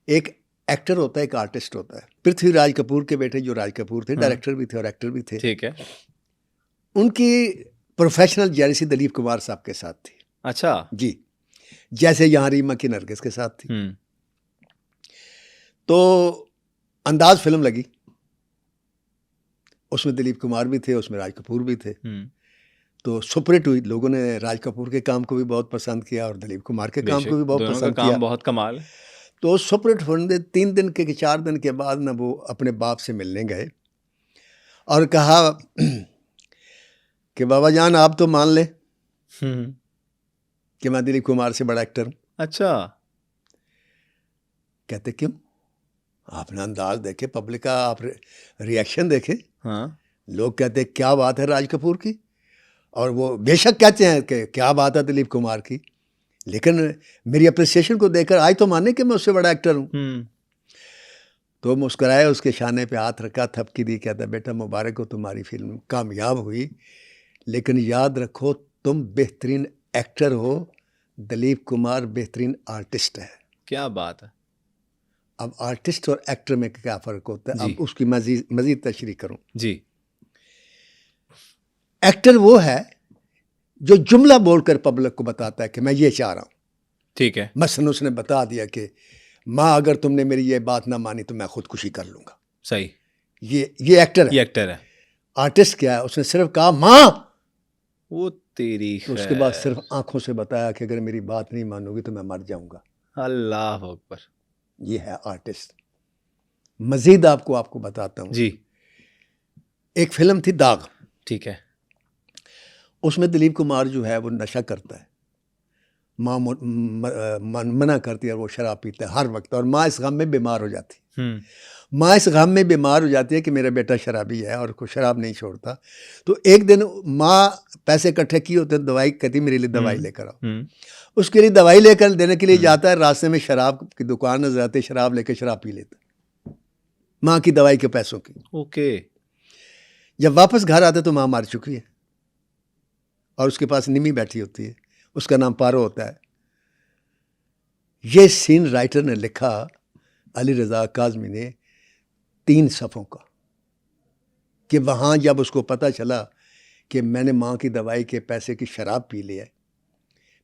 एक एक्टर होता है, एक आर्टिस्ट होता है। पृथ्वीराज कपूर के बेटे जो राज कपूर थे, डायरेक्टर भी थे और एक्टर भी थे। ठीक है। उनकी प्रोफेशनल जेलसी दिलीप कुमार साहब के साथ थी। अच्छा जी, जैसे यहाँ रीमा की नरगिस के साथ थी। तो अंदाज फिल्म लगी, उसमें दिलीप कुमार भी थे, उसमें राज कपूर भी थे। तो सुपरहिट हुई। लोगों ने राज कपूर के काम को भी बहुत पसंद किया और दिलीप कुमार के काम को भी बहुत पसंद किया। बहुत कमाल। तो सुपरहिट होने 3 दिन के 4 दिन के बाद ना वो अपने बाप से मिलने गए और कहा कि बाबा जान आप तो मान ले कि मैं दिलीप कुमार से बड़ा एक्टर हूँ। अच्छा। कहते क्यों? आपने अंदाज देखे, पब्लिक का आप रिएक्शन देखे। हाँ। लोग कहते क्या बात है राज कपूर की, और वो बेशक कहते हैं कि क्या बात है दिलीप कुमार की, लेकिन मेरी अप्रिसिएशन को देखकर आज तो माने कि मैं उससे बड़ा एक्टर हूँ। तो मुस्कुराए, उसके शाने पे हाथ रखा, थपकी दी, कहता बेटा मुबारक हो, तुम्हारी फिल्म कामयाब हुई, लेकिन याद रखो तुम बेहतरीन एक्टर हो, दिलीप कुमार बेहतरीन आर्टिस्ट है। क्या बात है। अब आर्टिस्ट और एक्टर में क्या फ़र्क होता है, अब उसकी मज़ीद तशरीह करूँ जी। एक्टर वो है जो जुमला बोलकर पब्लिक को बताता है कि मैं ये चाह रहा हूँ। ठीक है। मसलन उसने बता दिया कि माँ अगर तुमने मेरी ये बात ना मानी तो मैं खुदकुशी कर लूँगा। सही। ये एक्टर है। ये एक्टर है। आर्टिस्ट क्या है, उसने सिर्फ कहा माँ, वो तेरी तो उसके बाद सिर्फ आंखों से बताया कि अगर मेरी बात नहीं मानोगी तो मैं मर जाऊँगा। अल्लाह अकबर। ये है आर्टिस्ट। मजीद आपको बताता हूँ जी। एक फिल्म थी दाग। ठीक है। उसमें दिलीप कुमार जो है वो नशा करता है, माँ मना करती है और वो शराब पीता है हर वक्त, और माँ इस गम में बीमार हो जाती है। माँ इस गम में बीमार हो जाती है कि मेरा बेटा शराबी है और को शराब नहीं छोड़ता। तो एक दिन माँ पैसे इकट्ठे किए होते हैं, दवाई कहती मेरे लिए दवाई लेकर आओ। उसके लिए दवाई लेकर देने के लिए जाता है, रास्ते में शराब की दुकान नजर आती है, शराब लेकर शराब पी लेता माँ की दवाई के पैसों की। ओके। जब वापस घर आते तो माँ मर चुकी है और उसके पास निमी बैठी होती है, उसका नाम पारो होता है। ये सीन राइटर ने लिखा, अली रज़ा काज़मी ने, 3 सफ़ों का, कि वहाँ जब उसको पता चला कि मैंने माँ की दवाई के पैसे की शराब पी ली है।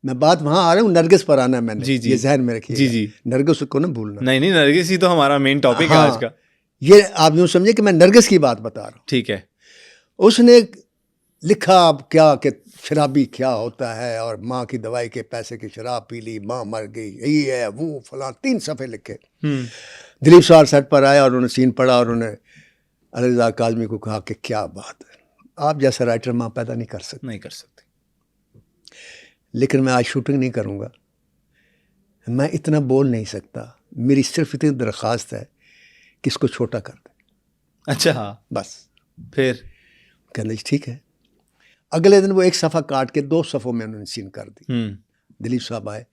मैं बात वहाँ आ रहा हूँ, नरगिस पर आना मैंने। जी जी। ये जहन में रखिए। जी जी। नरगिस को ना भूलना। नहीं, नरगिस ही तो हमारा मेन टॉपिक है आज का। ये आप यूँ समझे कि मैं नरगिस की बात बता रहा हूँ। ठीक है। उसने लिखा अब क्या कि शराबी क्या होता है और माँ की दवाई के पैसे की शराब पी ली, माँ मर गई, यही है वो फलां, 3 सफ़े लिखे। दिलीप साहब सेट पर आया और उन्होंने सीन पढ़ा और उन्होंने अली रज़ा काज़मी को कहा कि क्या बात है, आप जैसा राइटर माँ पैदा नहीं कर सकते। लेकिन मैं आज शूटिंग नहीं करूँगा, मैं इतना बोल नहीं सकता, मेरी सिर्फ इतनी दरख्वास्त है कि इसको छोटा कर दे। अच्छा, बस। फिर कहने ठीक है। अगले दिन वो 1 सफ़ा काट के 2 सफ़ों में उन्होंने सीन कर दी। दिलीप साहब आए,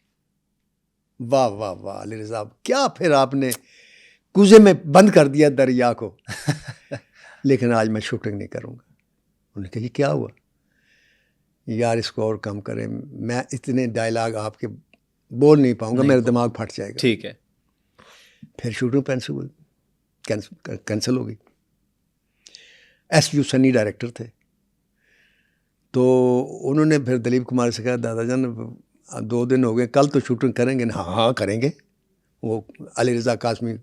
वाह वाह वाह अली रज़ा, क्या फिर आपने कुएं में बंद कर दिया दरिया को। लेकिन आज मैं शूटिंग नहीं करूँगा। उन्होंने कहा क्या हुआ? यार इसको और कम करें, मैं इतने डायलॉग आपके बोल नहीं पाऊंगा, नहीं मेरा दिमाग फट जाएगा। ठीक है। फिर शूटिंग कैंसिल हो गई। एस.यू. सन्नी डायरेक्टर थे, तो उन्होंने फिर दिलीप कुमार से कहा, दादाजान 2 दिन हो गए, कल तो शूटिंग करेंगे ना? हाँ हाँ करेंगे। वो अली रज़ा काज़मी,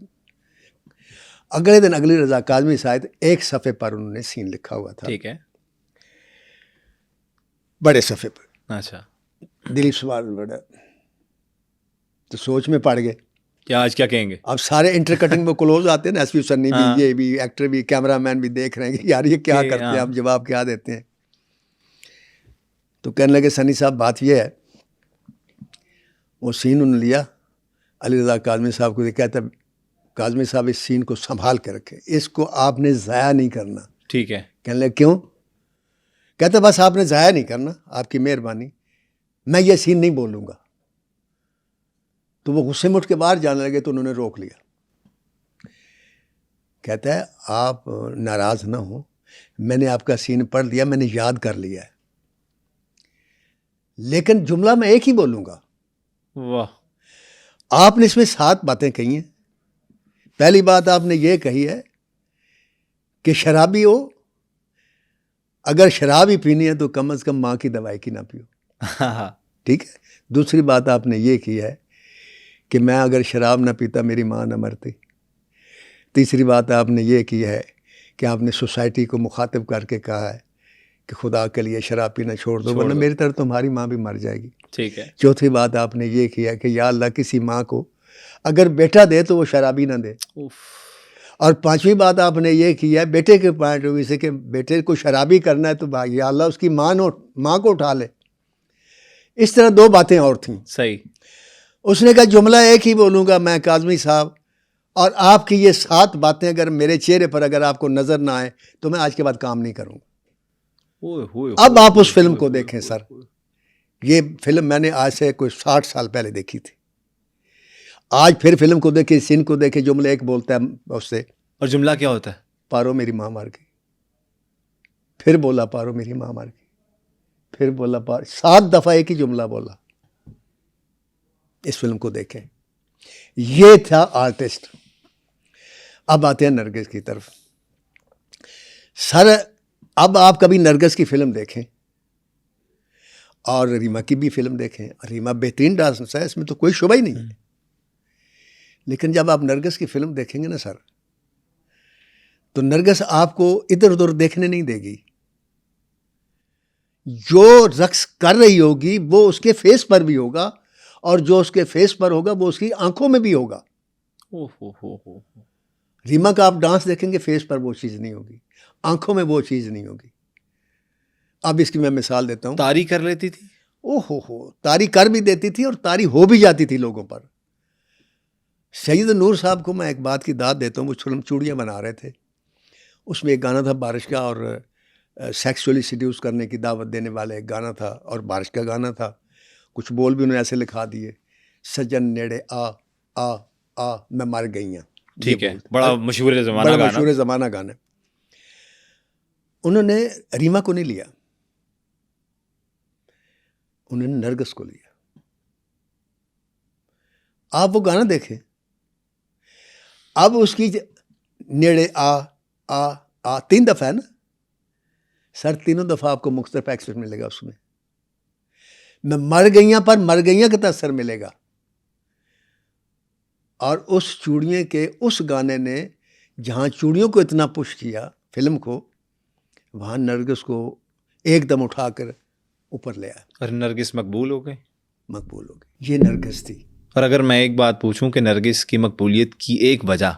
अगले दिन अली रज़ा काज़मी शायद एक सफ़े पर उन्होंने सीन लिखा हुआ था, ठीक है। बड़े सफ़े पर। अच्छा, दिलीप कुमार बड़ा तो सोच में पड़ गए, क्या आज क्या कहेंगे? अब सारे इंटरकटिंग में क्लोज आते हैं ना, एस.यू. सन्नी भी, हाँ। ये भी, एक्टर भी, कैमरामैन भी देख रहे हैं कि यार ये क्या कि करते हैं, हाँ। आप जवाब क्या देते हैं। तो कहने लगे, सन्नी साहब बात ये है, वो सीन उन्होंने लिया, अली रज़ा काज़मी साहब को कहता, काज़मी साहब इस सीन को संभाल के रखें, इसको आपने ज़ाया नहीं करना। ठीक है। कहने लगे क्यों? कहते बस आपने ज़ाया नहीं करना, आपकी मेहरबानी, मैं ये सीन नहीं बोलूँगा। तो वो गुस्से में उठ के बाहर जाने लगे, तो उन्होंने रोक लिया। कहता है आप नाराज़ ना हो, मैंने आपका सीन पढ़ लिया, मैंने याद कर लिया है, लेकिन जुमला मैं एक ही बोलूँगा। वाह। आपने इसमें 7 बातें कही हैं। पहली बात आपने ये कही है कि शराबी हो, अगर शराब ही पीनी है तो कम से कम माँ की दवाई की ना पियो। हाँ। ठीक है। दूसरी बात आपने ये की है कि मैं अगर शराब ना पीता मेरी माँ ना मरती। तीसरी बात आपने ये की है कि आपने सोसाइटी को मुखातिब करके कहा है कि खुदा के लिए शराब पीना छोड़ दो, वरना मेरी तरह तुम्हारी माँ भी मर जाएगी। ठीक है। चौथी बात आपने ये की है कि या अल्लाह किसी माँ को अगर बेटा दे तो वो शराबी ना दे। और पांचवी बात आपने ये की है बेटे के पॉइंट ऑफ व्यू से कि बेटे को शराबी करना है तो भाई या अल्लाह उसकी माँ को उठा ले। इस तरह 2 बातें और थीं। सही। उसने कहा जुमला एक ही बोलूँगा मैं काज़मी साहब, और आपकी ये 7 बातें अगर मेरे चेहरे पर अगर आपको नज़र ना आए तो मैं आज के बाद काम नहीं करूँगा। अब आप उस फिल्म को देखें सर, ये फिल्म मैंने आज से कोई 60 साल पहले देखी थी। आज फिर फिल्म को देखे, सीन को देखे, जुमला एक बोलता है उससे। और जुमला क्या होता है? पारो मेरी माँ मार गई। फिर बोला पारो मेरी माँ मार गई। फिर बोला पारो, 7 दफ़ा एक ही जुमला बोला। इस फिल्म को देखें, ये था आर्टिस्ट। अब आते हैं नरगिस की तरफ। सर अब आप कभी नरगिस की फिल्म देखें और रीमा की भी फिल्म देखें, रीमा बेहतरीन डांसर है, इसमें तो कोई शुबा ही नहीं है। लेकिन जब आप नरगिस की फिल्म देखेंगे ना सर, तो नरगिस आपको इधर उधर देखने नहीं देगी। जो रक्स कर रही होगी वो उसके फेस पर भी होगा, और जो उसके फेस पर होगा वो उसकी आंखों में भी होगा। हो। रीमा का आप डांस देखेंगे, फेस पर वो चीज़ नहीं होगी, आंखों में वो चीज़ नहीं होगी। अब इसकी मैं मिसाल देता हूँ। तारी कर लेती थी। ओहो, तारी कर भी देती थी और तारी हो भी जाती थी लोगों पर। सईद नूर साहब को मैं एक बात की दाद देता हूँ, वो फिल्म चूड़ियाँ बना रहे थे, उसमें एक गाना था बारिश का, और सेक्सुअली सीड्यूस करने की दावत देने वाला एक गाना था, और बारिश का गाना था। कुछ बोल भी उन्होंने ऐसे लिखा दिए, सजन नेड़े आ आ आ मैं मर गई हूँ। ठीक है, बड़ा मशहूर ज़माना गाना, बड़ा मशहूर ज़माना गाना। उन्होंने रीमा को नहीं लिया, उन्होंने नरगिस को लिया। आप वो गाना देखें, अब उसकी नेड़े आ आ आ 3 दफ़ा है ना सर, 3 दफ़ा आपको मुख्तलिफ एक्सेंट मिलेगा उसमें। मैं मर गईया पर मर गईया का असर मिलेगा। और उस चूड़ियों के उस गाने ने जहाँ चूड़ियों को इतना पुश किया फिल्म को, वहाँ नरगिस को एकदम उठाकर ऊपर ले आया। और नरगिस मकबूल हो गई। मकबूल हो गई, ये नरगिस थी। और अगर मैं एक बात पूछूं कि नरगिस की मकबूलियत की एक वजह,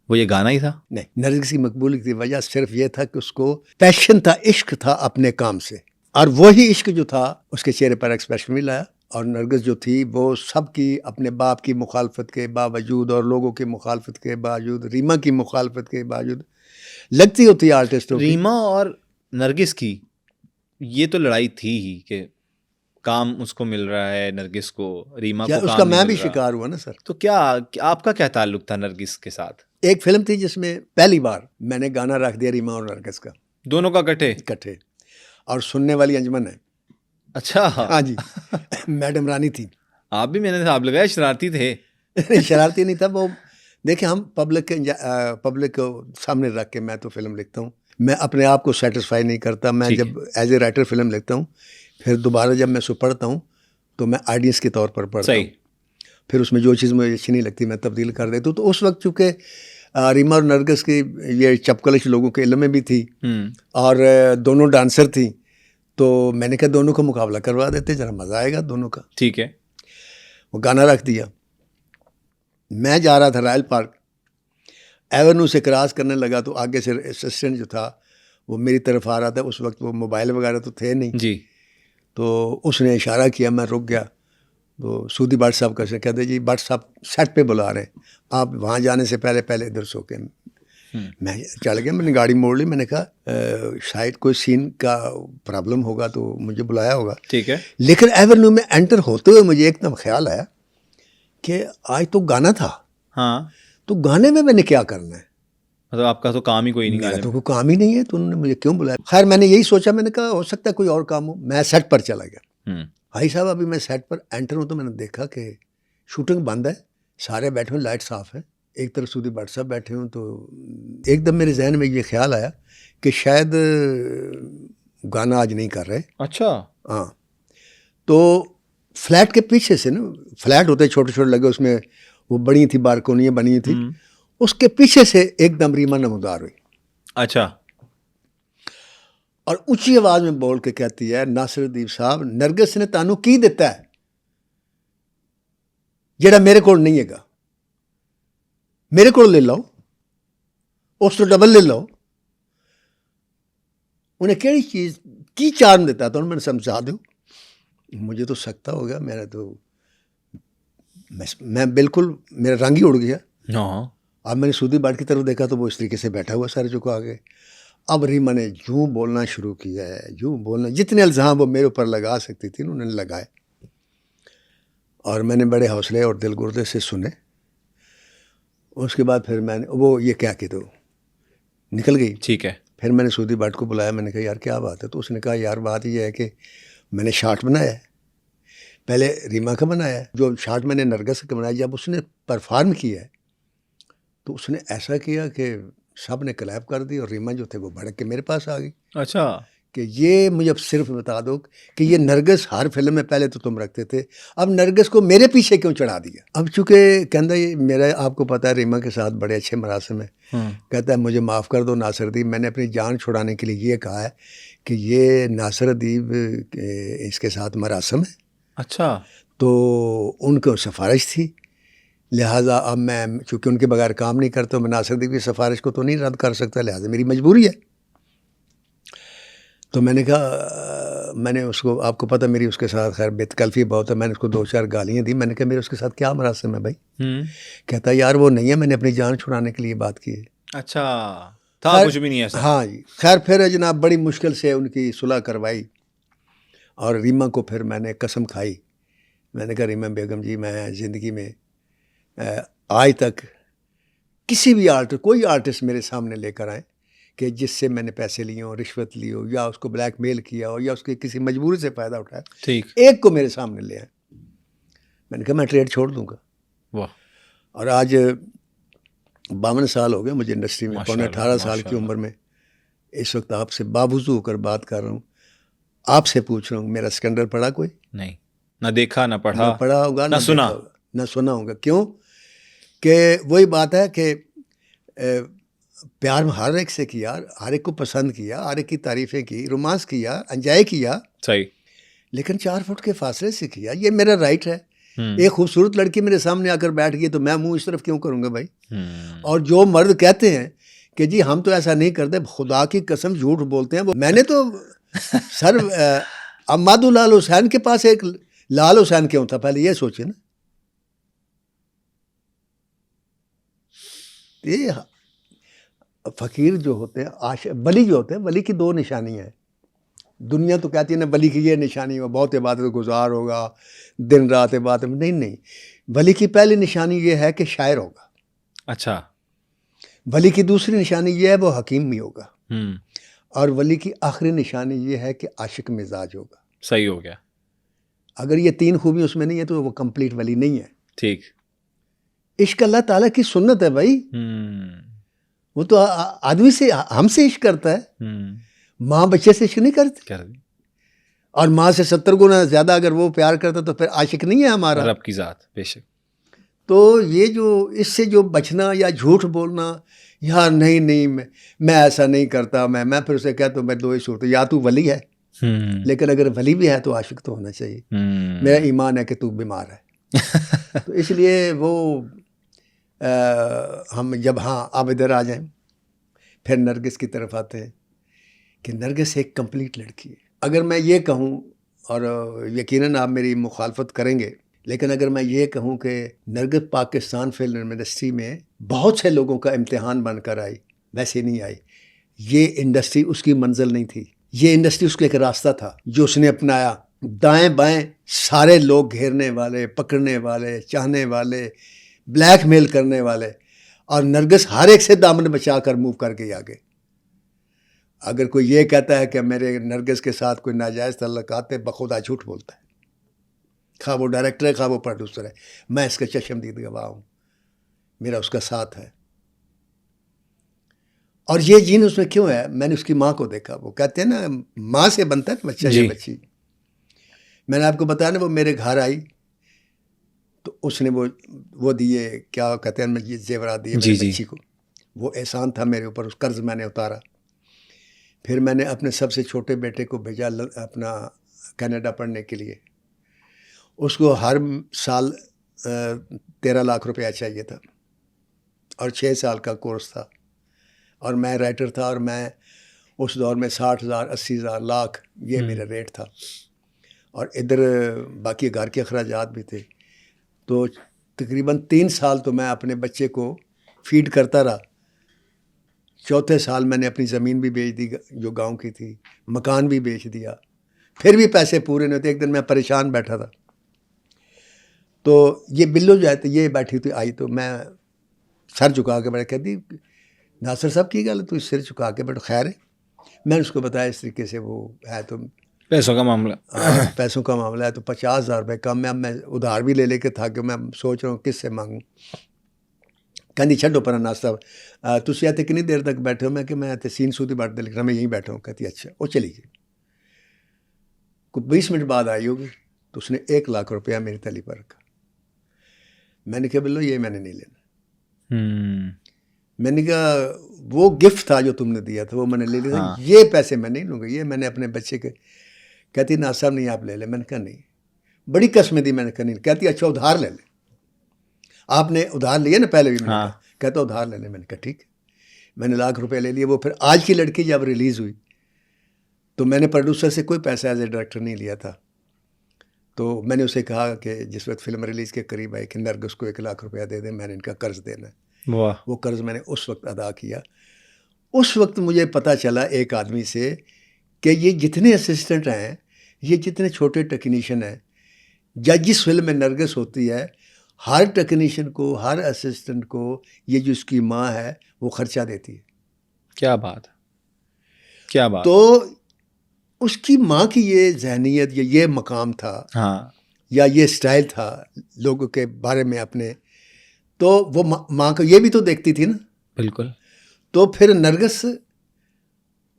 वो ये गाना ही था? नहीं, नरगिस की मकबूलियत की वजह सिर्फ ये था कि उसको पैशन था, इश्क था अपने काम से, और वही इश्क जो था उसके चेहरे पर एक्सप्रेशन भी लाया। और नरगिस जो थी वो सबकी, अपने बाप की मुखालफत के बावजूद और लोगों की मुखालफत के बावजूद, रीमा की मुखालफत के बावजूद, लगती होती आर्टिस्टों की। रीमा और नरगिस की ये तो लड़ाई थी ही कि काम उसको मिल रहा है, नरगिस को, रीमा को उसका काम मैं नहीं भी मिल रहा। शिकार हुआ ना सर। तो क्या आपका क्या ताल्लुक था नरगिस के साथ? एक फिल्म थी जिसमें पहली बार मैंने गाना रख दिया रीमा और नरगिस का, दोनों का इकट्ठे, और सुनने वाली अंजमन है। अच्छा। हाँ जी मैडम रानी थी। आप भी, मैंने आप लगाया शरारती थे। शरारती नहीं था वो। देखिए हम पब्लिक को सामने रख के मैं तो फिल्म लिखता हूँ। मैं अपने आप को सेटिस्फाई नहीं करता। मैं ठीक जब एज ए राइटर फिल्म लिखता हूँ, फिर दोबारा जब मैं उसको पढ़ता हूँ तो मैं ऑडियंस के तौर पर पढ़ता सही। हूँ। फिर उसमें जो चीज़ मुझे अच्छी नहीं लगती मैं तब्दील कर देता हूँ। तो उस वक्त चूँकि रीमा और नरगिस की ये चपकलिश लोगों के इल्म में भी थी और दोनों डांसर थी, तो मैंने कहा दोनों का मुकाबला करवा देते, ज़रा मज़ा आएगा दोनों का। ठीक है। वो गाना रख दिया। मैं जा रहा था रॉयल पार्क, एवेन्यू से क्रॉस करने लगा तो आगे से असिस्टेंट जो था वो मेरी तरफ आ रहा था। उस वक्त वो मोबाइल वगैरह तो थे नहीं जी। तो उसने इशारा किया, मैं रुक गया। तो सूदी भट्ट साहब कैसे कहते जी भट्ट साहब सेट पे बुला रहे हैं, आप वहाँ जाने से पहले पहले इधर सो के। मैं चल गया, मैंने गाड़ी मोड़ ली। मैंने कहा शायद कोई सीन का प्रॉब्लम होगा तो मुझे बुलाया होगा। ठीक है। लेकिन एवेन्यू में एंटर होते हुए मुझे एकदम ख्याल आया कि आज तो गाना था। हाँ, तो गाने में मैंने क्या करना है, मतलब आपका तो काम ही कोई नहीं मेरा गाने तो में। कोई काम ही नहीं है, तो उन्होंने मुझे क्यों बुलाया। खैर मैंने यही सोचा, मैंने कहा हो सकता है कोई और काम हो। मैं सेट पर चला गया। भाई साहब अभी मैं सेट पर एंटर हूँ तो मैंने देखा कि शूटिंग बंद है, सारे बैठे हुए, लाइट साफ है, एक तरफ सूदी भट्ट साहब बैठे हूँ। तो एकदम मेरे जहन में ये ख्याल आया कि शायद गाना आज नहीं कर रहे। अच्छा। हाँ, तो फ्लैट के पीछे से ना, फ्लैट होते छोटे छोटे लगे, उसमें वो बड़ी थी, बालकोनियाँ बनी थी, उसके पीछे से एकदम रीमा नमदार हुई। अच्छा। और ऊंची आवाज में बोल के कहती है, नासिरुद्दीन साहब नरगिस ने तानू की दिता है जेड़ा मेरे को नहीं हैगा, मेरे को ले लो, उस तो डबल ले लो। उन्हें केड़ी चीज की चार्म देता तो मैंने समझा दो। मुझे तो सकता हो गया, मेरा तो मैं बिल्कुल, मेरा रंग ही उड़ गया। अब मैंने सूदी भट्ट की तरफ देखा तो वो इस तरीके से बैठा हुआ सारे चुका आगे। अब रीमा ने यूँ बोलना शुरू किया है, यूँ बोलना, जितने इल्ज़ाम वो मेरे ऊपर लगा सकती थी उन्होंने लगाए। और मैंने बड़े हौसले और दिल गुर्दे से सुने। उसके बाद फिर मैंने वो ये क्या कि तो निकल गई। ठीक है। फिर मैंने सूदी भट्ट को बुलाया, मैंने कहा यार क्या बात है। तो उसने कहा यार बात ये है कि मैंने शार्ट बनाया है, पहले रीमा का बनाया है, जो शार्ट मैंने नरगिस का बनाया, जब उसने परफॉर्म किया है तो उसने ऐसा किया कि सब ने क्लैप कर दी और रीमा जो थे वो भड़क के मेरे पास आ गई। अच्छा। कि ये मुझे अब सिर्फ बता दो कि ये नरगिस हर फिल्म में पहले तो तुम रखते थे, अब नरगिस को मेरे पीछे क्यों चढ़ा दिया। अब चूंकि कहता ये मेरा, आपको पता है रीमा के साथ बड़े अच्छे मरासिम है, कहता है मुझे माफ़ कर दो नासिरुद्दीन, मैंने अपनी जान छुड़ाने के लिए ये कहा है कि ये नासिरुद्दीन इसके साथ मरासिम है। अच्छा। तो उनको सिफारिश थी, लिहाजा अब मैं चूँकि उनके बगैर काम नहीं करता, मैं नासिरुद्दीन की सिफारिश को तो नहीं रद्द कर सकता, लिहाजा मेरी मजबूरी है। तो मैंने कहा, मैंने उसको, आपको पता मेरी उसके साथ खैर बेतकल्फ़ी बहुत है, मैंने उसको 2-4 गालियाँ दी। मैंने कहा मेरे उसके साथ क्या मरासिम है भाई। कहता यार वो नहीं है, मैंने अपनी जान छुड़ाने के लिए बात की है। अच्छा, था कुछ भी नहीं ऐसा। हाँ जी। खैर फिर जनाब बड़ी मुश्किल से उनकी सुलह करवाई और रीमा को फिर मैंने कसम खाई। मैंने कहा रीमा बेगम जी, मैं ज़िंदगी में आज तक किसी भी कोई आर्टिस्ट मेरे सामने लेकर आए कि जिससे मैंने पैसे लिए हों, रिश्वत ली हो, या उसको ब्लैकमेल किया हो, या उसकी किसी मजबूरी से फ़ायदा उठाया, ठीक, एक को मेरे सामने ले आए। मैंने कहा मैं ट्रेड छोड़ दूंगा। वाह। और आज 52 साल हो गए मुझे इंडस्ट्री में, 18 साल की उम्र में इस वक्त आपसे बावजूद होकर बात कर रहा हूँ, आपसे पूछ रहा हूँ, मेरा सिकंदर पढ़ा कोई? नहीं, ना देखा, ना पढ़ा, ना पढ़ा होगा, ना सुना, ना सुना होगा। क्यों कि वही बात है कि प्यार में हर एक से किया, हर एक को पसंद किया, हर एक की तारीफ़ें की, रोमांस किया, एंजॉय किया, सही, लेकिन 4 फुट के फासले से किया। ये मेरा राइट है। एक खूबसूरत लड़की मेरे सामने आकर बैठ गई तो मैं मुंह इस तरफ क्यों करूँगा भाई। और जो मर्द कहते हैं कि जी हम तो ऐसा नहीं करते, खुदा की कसम झूठ बोलते हैं। वो मैंने तो सर अम्मादुल लाल हुसैन के पास एक लाल हुसैन क्यों था, पहले ये सोचे ना। ये फ़कीर जो होते हैं, वली जो होते हैं, वली की 2 निशानियाँ हैं। दुनिया तो कहती है ना वली की ये निशानी हो, बहुत इबादत गुजार होगा, दिन रात इबादत, नहीं, वली की पहली निशानी ये है कि शायर होगा। अच्छा। वली की दूसरी निशानी ये है वो हकीम भी होगा। और वली की आखिरी निशानी ये है कि आशिक मिजाज होगा। सही हो गया। अगर ये 3 खूबी उसमें नहीं है तो वो कंप्लीट वली नहीं है। ठीक। इश्क अल्लाह ताला की सुन्नत है भाई। वो तो आदमी से, हमसे इश्क करता है, माँ बच्चे से इश्क नहीं करती। और माँ से 70 गुना ज्यादा अगर वो प्यार करता तो फिर आशिक नहीं है हमारा, रब की जात, बेशक। तो ये जो इससे जो बचना या झूठ बोलना, यार नहीं नहीं मैं ऐसा नहीं करता, मैं फिर उसे कहता हूँ मैं 2 ही सूरत, या तू वली है, लेकिन अगर वली भी है तो आशिक तो होना चाहिए। मेरा ईमान है कि तू बीमार है। तो इसलिए वो हम जब आप इधर आ जाएं, फिर नरगिस की तरफ आते हैं कि नरगिस एक कंप्लीट लड़की है। अगर मैं ये कहूँ, और यकीनन आप मेरी मुखालफत करेंगे, लेकिन अगर मैं ये कहूँ कि नरगिस पाकिस्तान फिल्म इंडस्ट्री में बहुत से लोगों का इम्तिहान बनकर आई, वैसे नहीं आई। ये इंडस्ट्री उसकी मंजिल नहीं थी, ये इंडस्ट्री उसका एक रास्ता था जो उसने अपनाया। दाएं बाएं सारे लोग घेरने वाले, पकड़ने वाले, चाहने वाले, ब्लैकमेल करने वाले, और नरगिस हर एक से दामन बचा कर मूव करके आगे। अगर कोई ये कहता है कि मेरे नरगिस के साथ कोई नाजायज़ तल्लुकात है, बखुदा झूठ बोलता है। खा वो डायरेक्टर है, खा वो प्रोड्यूसर है, मैं इसका चशमदीद गवाह हूँ, मेरा उसका साथ है। और ये जीन उसमें क्यों है? मैंने उसकी माँ को देखा। वो कहते हैं ना, माँ से बनता है बच्चा या बच्ची। मैंने आपको बताया ना, वो मेरे घर आई तो उसने वो दिए, क्या कहते हैं, ये जेवरात दिए मेरी बच्ची को। वो एहसान था मेरे ऊपर, उस कर्ज मैंने उतारा। फिर मैंने अपने सबसे छोटे बेटे को भेजा अपना कनाडा पढ़ने के लिए। उसको हर साल 13 लाख रुपया चाहिए था, और 6 साल का कोर्स था, और मैं राइटर था, और मैं उस दौर में 60,000, 80,000, लाख ये मेरा रेट था। और इधर बाकी घर के अखराजात भी थे। तो तकरीबन 3 साल तो मैं अपने बच्चे को फीड करता रहा। चौथे साल मैंने अपनी ज़मीन भी बेच दी जो गांव की थी, मकान भी बेच दिया, फिर भी पैसे पूरे नहीं होते। एक दिन मैं परेशान बैठा था, तो ये बिल्लो जो है तो ये बैठी थी, आई तो मैं सर झुका के बैठ, कहती नासिर साहब की गल, तू सिर झुका के बैठो, खैर है। मैंने उसको बताया इस तरीके से वो है तो पैसों का मामला, पैसों का मामला है, तो 50,000 रुपये कम में। अब मैं उधार भी ले लेके था कि मैं सोच रहा हूँ किससे मांगूँ। कहती छो पर नाश्ता, तुम इतने कितनी देर तक बैठे हो? मैं कि मैं इतने सीन सूदी बांटते लिखना, मैं यहीं बैठा हूँ। कहती अच्छा। वो चली गई। कुछ 20 मिनट बाद आई होगी तो उसने 1 लाख रुपया मेरी तली पर रखा। मैंने कहा बिल्लो ये मैंने नहीं लेना। मैंने कहा वो गिफ्ट था जो तुमने दिया था, वो मैंने ले लिया। ये पैसे मैं नहीं लूँगा, ये मैंने अपने बच्चे के। कहती ना साहब नहीं, आप ले लें। मैंने कहा नहीं, बड़ी कसम दी। मैंने कहा नहीं। कहती अच्छा उधार ले लें, आपने उधार लिया ना पहले भी। मैंने कहा, कहता उधार ले लें। मैंने कहा ठीक है। मैंने 1 लाख रुपए ले लिए। वो फिर आज की लड़की जब रिलीज़ हुई तो मैंने प्रोड्यूसर से कोई पैसा एज ए डायरेक्टर नहीं लिया था। तो मैंने उसे कहा कि जिस वक्त फिल्म रिलीज़ के करीब आई कि नरगिस को 1 लाख रुपया दे दें, मैंने इनका कर्ज देना है। वो कर्ज मैंने उस वक्त अदा किया। उस वक्त मुझे पता चला एक आदमी से कि ये जितने असिस्टेंट हैं, ये जितने छोटे टेक्नीशियन हैं, या जिस फिल्म में नरगिस होती है, हर टेक्नीशियन को, हर असिस्टेंट को ये जो उसकी माँ है वो खर्चा देती है। क्या बात, क्या बात। तो उसकी माँ की ये जहनीत या ये मकाम था, या ये स्टाइल था लोगों के बारे में अपने, तो वो माँ को ये भी तो देखती थी ना। बिल्कुल। तो फिर नरगिस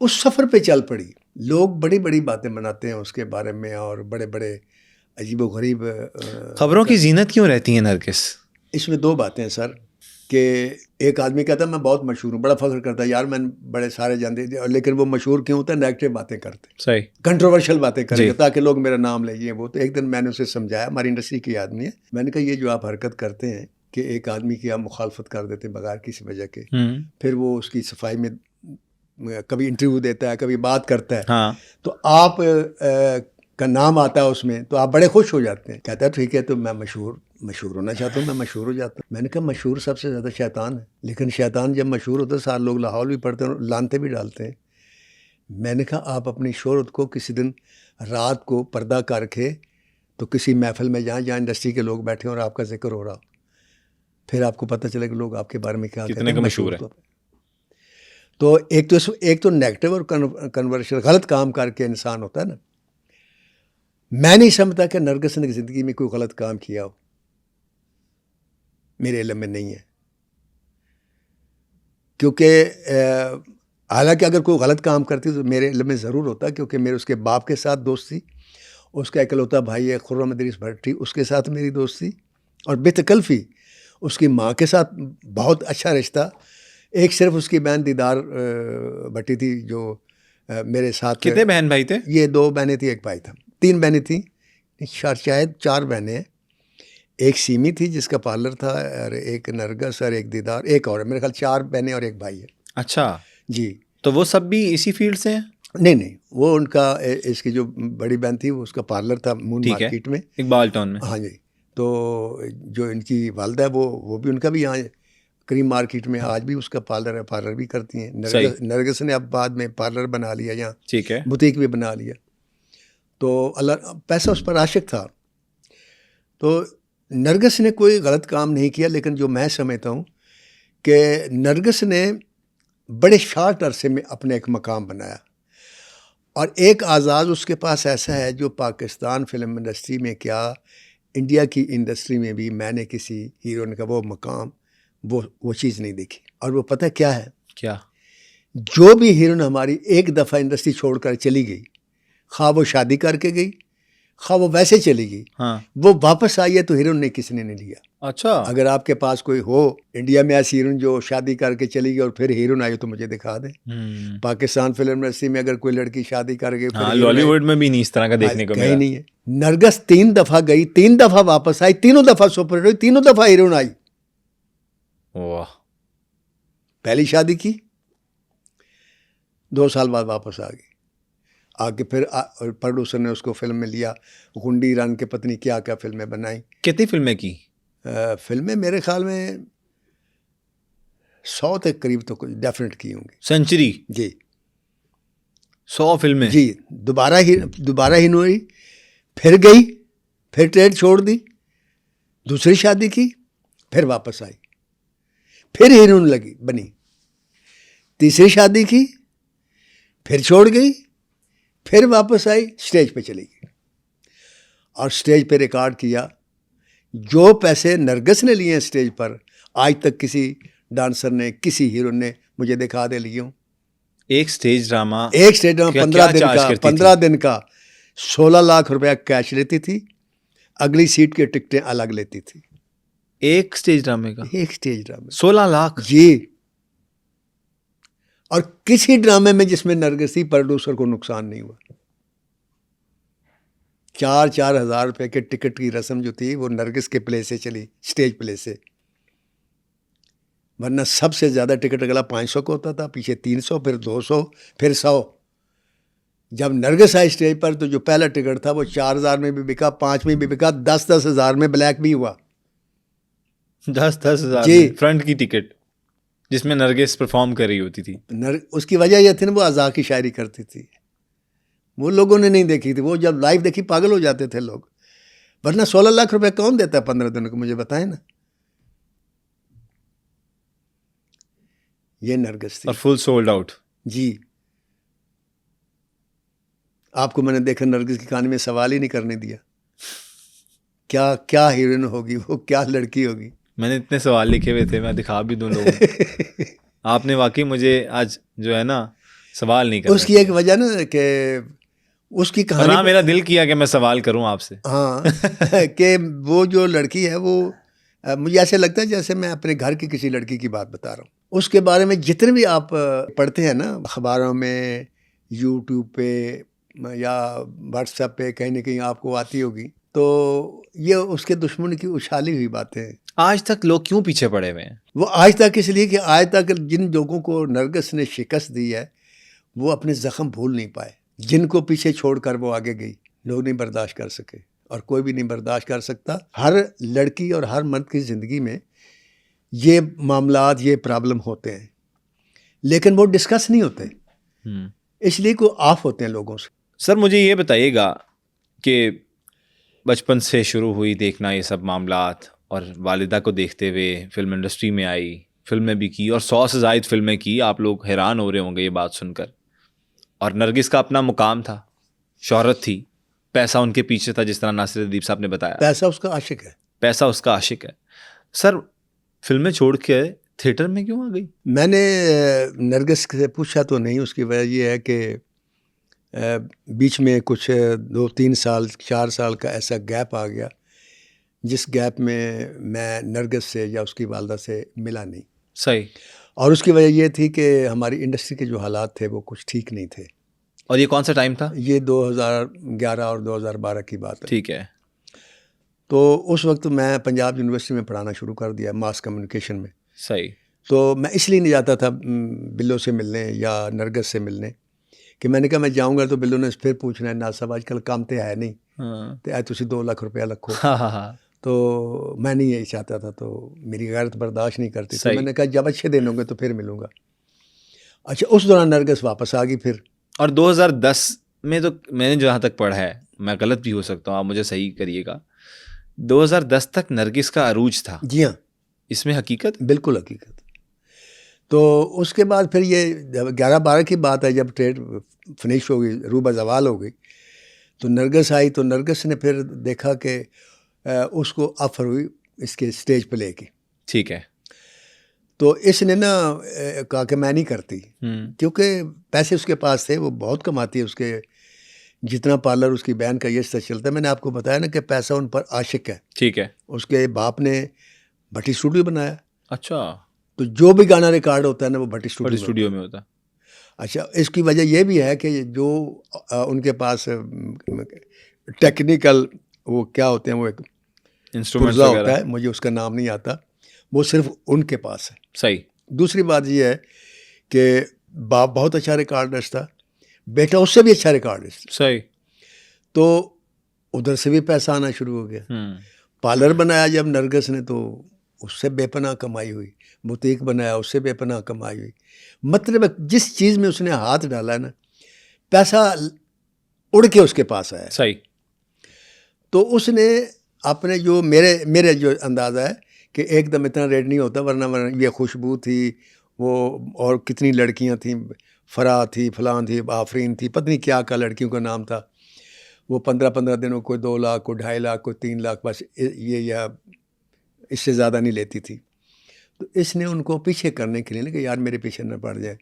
उस सफ़र पे चल पड़ी। लोग बड़ी बड़ी बातें बनाते हैं उसके बारे में, और बड़े बड़े अजीब गरीब खबरों की जीनत क्यों रहती है नरगिस? इसमें 2 बातें हैं सर, कि एक आदमी कहता है मैं बहुत मशहूर हूँ, बड़ा फख्र करता है, यार मैं बड़े सारे जानते हैं, लेकिन वो मशहूर क्यों होता है? नेगेटिव बातें करते, सही कंट्रोवर्शियल बातें करेंगे ताकि लोग मेरा नाम ले। ये वो तो एक दिन मैंने उसे समझाया, हमारी इंडस्ट्री की आदमी है, मैंने कहा ये जो आप हरकत करते हैं कि एक आदमी की आप मुखालफत कर देते हैं बगैर किसी वजह के, फिर वो उसकी सफाई में कभी इंटरव्यू देता है, कभी बात करता है, तो आप का नाम आता है उसमें, तो आप बड़े खुश हो जाते हैं। कहता है ठीक है, तो मैं मशहूर होना चाहता हूँ, मैं मशहूर हो जाता हूँ। मैंने कहा मशहूर सबसे ज़्यादा शैतान है, लेकिन शैतान जब मशहूर होता है सारे लोग लाहौल भी पढ़ते हैं, लानते भी डालते हैं। मैंने कहा आप अपनी शोहरत को किसी दिन रात को पर्दा करके तो किसी महफिल में जहाँ इंडस्ट्री के लोग बैठे और आपका जिक्र हो रहा, फिर आपको पता चले कि लोग आपके बारे में क्या कहते हैं, मशहूर है। तो एक तो नेगेटिव और कन्वर्शन गलत काम करके इंसान होता है ना। मैं नहीं समझता कि नरगिस ने ज़िंदगी में कोई गलत काम किया हो, मेरे इल्म में नहीं है। क्योंकि हालांकि अगर कोई गलत काम करती तो मेरे इल्म में ज़रूर होता, क्योंकि मेरे उसके बाप के साथ दोस्त थी, उसका इकलौता भाई है खुर्रम अदरीस भट्टी, उसके साथ मेरी दोस्ती, और बेतकल्फ़ी उसकी माँ के साथ बहुत अच्छा रिश्ता। एक सिर्फ उसकी बहन दीदार भट्टी थी जो मेरे साथ। कितने बहन भाई थे? ये 2 बहनें थी, 1 भाई था। 3 बहनें थी, शायद 4 बहनें हैं। एक सीमी थी जिसका पार्लर था, और एक नरगस, और एक दीदार, एक और, मेरे ख्याल 4 बहनें और 1 भाई है। अच्छा जी। तो वो सब भी इसी फील्ड से हैं? नहीं, वो उनका इसकी जो बड़ी बहन थी वो उसका पार्लर था मून मार्केट में, इकबाल टाउन में। हाँ जी। तो जो इनकी वालदा है वो भी, उनका भी यहाँ क्रीम मार्केट में आज भी उसका पार्लर है, पार्लर भी करती हैं। नरगिस ने अब बाद में पार्लर बना लिया यहाँ, ठीक है, बुटीक भी बना लिया। तो अल्लाह पैसा उस पर आशिक था। तो नरगिस ने कोई गलत काम नहीं किया, लेकिन जो मैं समझता हूँ कि नरगिस ने बड़े शॉर्ट अरसे में अपने एक मकाम बनाया, और एक आज़ाद उसके पास ऐसा है जो पाकिस्तान फिल्म इंडस्ट्री में क्या, इंडिया की इंडस्ट्री में भी मैंने किसी हीरोइन का वो मकाम, वो चीज़ नहीं देखी। और वो पता क्या है? क्या? जो भी हीरोइन हमारी एक दफ़ा इंडस्ट्री छोड़कर चली गई, खा वो शादी करके गई, खा वो वैसे चली गई, हाँ, वो वापस आई है तो हीरोइन ने किसी ने नहीं लिया। अच्छा, अगर आपके पास कोई हो इंडिया में ऐसी हीरोइन जो शादी करके चली गई और फिर हीरोइन आई तो मुझे दिखा दें। पाकिस्तान फिल्म इंडस्ट्री में अगर कोई लड़की शादी करके, हाँ, लॉलीवुड में भी नहीं इस तरह का देखने को मिला। नहीं है। नरगिस 3 दफ़ा गई, 3 दफ़ा वापस आई, तीनों दफ़ा सुपर हिट, तीनों दफ़ा हीरोइन आई। वाह। पहली शादी की, 2 साल बाद वापस आ गई, आके फिर प्रोड्यूसर ने उसको फिल्म में लिया, गुंडी रंग के पत्नी क्या क्या फिल्में बनाई। कितनी फिल्में की? फिल्में मेरे ख्याल में 100 के करीब तो डेफिनेट की होंगी। सेंचुरी? जी, 100 फिल्में? जी। दोबारा ही हुई, फिर गई, फिर ट्रेड छोड़ दी, दूसरी शादी की, फिर वापस आई, फिर हीरोइन लगी बनी, तीसरी शादी की, फिर छोड़ गई, फिर वापस आई, स्टेज पे चली गई, और स्टेज पे रिकॉर्ड किया। जो पैसे नरगिस ने लिए हैं स्टेज पर, आज तक किसी डांसर ने, किसी हीरो ने मुझे दिखा दे लिए हों। एक स्टेज ड्रामा 15 दिन का 16 लाख रुपया कैश लेती थी, अगली सीट की टिकटें अलग लेती थी। एक स्टेज ड्रामे का? एक स्टेज ड्रामे 16 लाख? जी। और किसी ड्रामे में जिसमें नरगिस थी, प्रोड्यूसर को नुकसान नहीं हुआ। 4-4 हज़ार रुपये के टिकट की रस्म जो थी वो नरगिस के प्ले से चली, स्टेज प्ले से, वरना सबसे ज़्यादा टिकट अगला 500 का होता था, पीछे 300, फिर 200, फिर 100। जब नरगिस आई स्टेज पर तो जो पहला टिकट था वो 4,000 में भी बिका, 5 में भी बिका, 10-10 हज़ार में ब्लैक भी हुआ। 10-10 हज़ार जी। फ्रंट की टिकट जिसमें नरगिस परफॉर्म कर रही होती थी। उसकी वजह यह थी ना, वो अज़ा की शायरी करती थी, वो लोगों ने नहीं देखी थी। वो जब लाइव देखी पागल हो जाते थे लोग, वरना 16 लाख रुपए कौन देता है 15 दिनों को, मुझे बताएं ना। ये नरगिस थी, और फुल सोल्ड आउट। जी। आपको मैंने देखा नरगिस की कहानी में सवाल ही नहीं करने दिया, क्या क्या हीरोइन होगी वो, क्या लड़की होगी। मैंने इतने सवाल लिखे हुए थे, मैं दिखा भी दूं लोगों को। आपने वाकई मुझे आज जो है ना सवाल नहीं कर, उसकी एक वजह ना कि उसकी कहानी, ना मेरा दिल किया कि मैं सवाल करूं आपसे। हाँ कि वो जो लड़की है वो मुझे ऐसे लगता है जैसे मैं अपने घर की किसी लड़की की बात बता रहा हूँ। उसके बारे में जितने भी आप पढ़ते हैं ना अखबारों में, यूट्यूब पे या व्हाट्सएप पे, कहीं ना कहीं आपको आती होगी, तो ये उसके दुश्मन की उछाली हुई बातें हैं। आज तक लोग क्यों पीछे पड़े हुए हैं? वो आज तक इसलिए कि आज तक जिन लोगों को नरगिस ने शिकस्त दी है वो अपने ज़ख्म भूल नहीं पाए, जिनको पीछे छोड़कर वो आगे गई, लोग नहीं बर्दाश्त कर सके, और कोई भी नहीं बर्दाश्त कर सकता। हर लड़की और हर मर्द की ज़िंदगी में ये मामलात, ये प्रॉब्लम होते हैं, लेकिन वो डिस्कस नहीं होते, इसलिए को ऑफ होते हैं लोगों से। सर मुझे ये बताइएगा कि बचपन से शुरू हुई देखना ये सब मामलात, और वालिदा को देखते हुए फिल्म इंडस्ट्री में आई, फिल्में भी की, और 100 से ज़ायद फिल्में की। आप लोग हैरान हो रहे होंगे ये बात सुनकर। और नरगिस का अपना मुकाम था, शोहरत थी, पैसा उनके पीछे था, जिस तरह नासिर अदीब साहब ने बताया। पैसा उसका आशिक है। पैसा उसका आशिक है। सर, फिल्में छोड़ के थिएटर में क्यों आ गई? मैंने नरगिस से पूछा तो नहीं। उसकी वजह ये है कि बीच में कुछ 2-3 साल 4 साल का ऐसा गैप आ गया, जिस गैप में मैं नरगिस से या उसकी वालदा से मिला नहीं। सही। और उसकी वजह ये थी कि हमारी इंडस्ट्री के जो हालात थे वो कुछ ठीक नहीं थे। और ये कौन सा टाइम था? ये 2011 और 2012 की बात है। ठीक है। तो उस वक्त मैं पंजाब यूनिवर्सिटी में पढ़ाना शुरू कर दिया, मास कम्युनिकेशन में। सही। तो मैं इसलिए नहीं जाता था बिल्लो से मिलने या नरगिस से मिलने, कि मैंने कहा मैं जाऊंगा तो बिल्लो ने फिर पूछना है, ना साहब आजकल काम तो है नहीं, हाँ तो तुसी 2 लाख रुपया रखो। हाँ हाँ। तो मैं नहीं यही चाहता था, तो मेरी गैरत बर्दाश्त नहीं करती। तो सही। मैंने कहा जब अच्छे दिन होंगे तो फिर मिलूंगा। अच्छा, उस दौरान नरगिस वापस आ गई फिर। और 2010 में तो मैंने जहाँ तक पढ़ा है, मैं गलत भी हो सकता हूँ, आप मुझे सही करिएगा, 2010 तक नरगिस का अरूज था। जी हाँ, इसमें हकीकत? बिल्कुल हकीकत। तो उसके बाद फिर ये 11-12 की बात है, जब ट्रेड फिनिश हो गई, रूबा जवाल हो गई, तो नरगिस आई। तो नरगिस ने फिर देखा कि उसको ऑफर हुई इसके स्टेज पे लेके। ठीक है। तो इसने ना कहा कि मैं नहीं करती, क्योंकि पैसे उसके पास थे, वो बहुत कमाती है। उसके जितना पार्लर उसकी बहन का ये सच चलता है। मैंने आपको बताया ना कि पैसा उन पर आशिक है। ठीक है। उसके बाप ने भट्टी स्टूडियो बनाया। अच्छा। तो जो भी गाना रिकॉर्ड होता है ना, वो भट्टी बड़े स्टूडियो स्टूडियो में होता। अच्छा, इसकी वजह यह भी है कि जो उनके पास टेक्निकल वो क्या होते हैं, वो एक इंस्ट्रूमेंट्स पुर्जा होता वगैरह। है, मुझे उसका नाम नहीं आता, वो सिर्फ उनके पास है। सही। दूसरी बात यह है कि बाप बहुत अच्छा रिकॉर्डिस्ट था, बेटा उससे भी अच्छा रिकॉर्डिस्ट। सही। तो उधर से भी पैसा आना शुरू हो गया। पार्लर बनाया जब नरगिस ने, तो उससे बेपनाह कमाई हुई। बुटीक बनाया, उससे बेपनाह कमाई हुई। मतलब जिस चीज़ में उसने हाथ डाला है ना, पैसा उड़ के उसके पास आया। सही। तो उसने अपने जो मेरे जो अंदाज़ा है कि एकदम इतना रेट नहीं होता, वरना ये खुशबू थी वो, और कितनी लड़कियां थीं, फरा थी, फलां थी, आफरीन थी, पता नहीं क्या लड़कियों का नाम था। वो 15-15 दिनों कोई 2 लाख, कोई 2.5 लाख, कोई 3 लाख, बस ये या इससे ज़्यादा नहीं लेती थी। तो इसने उनको पीछे करने के लिए ना, कि यार मेरे पीछे न पड़ जाए,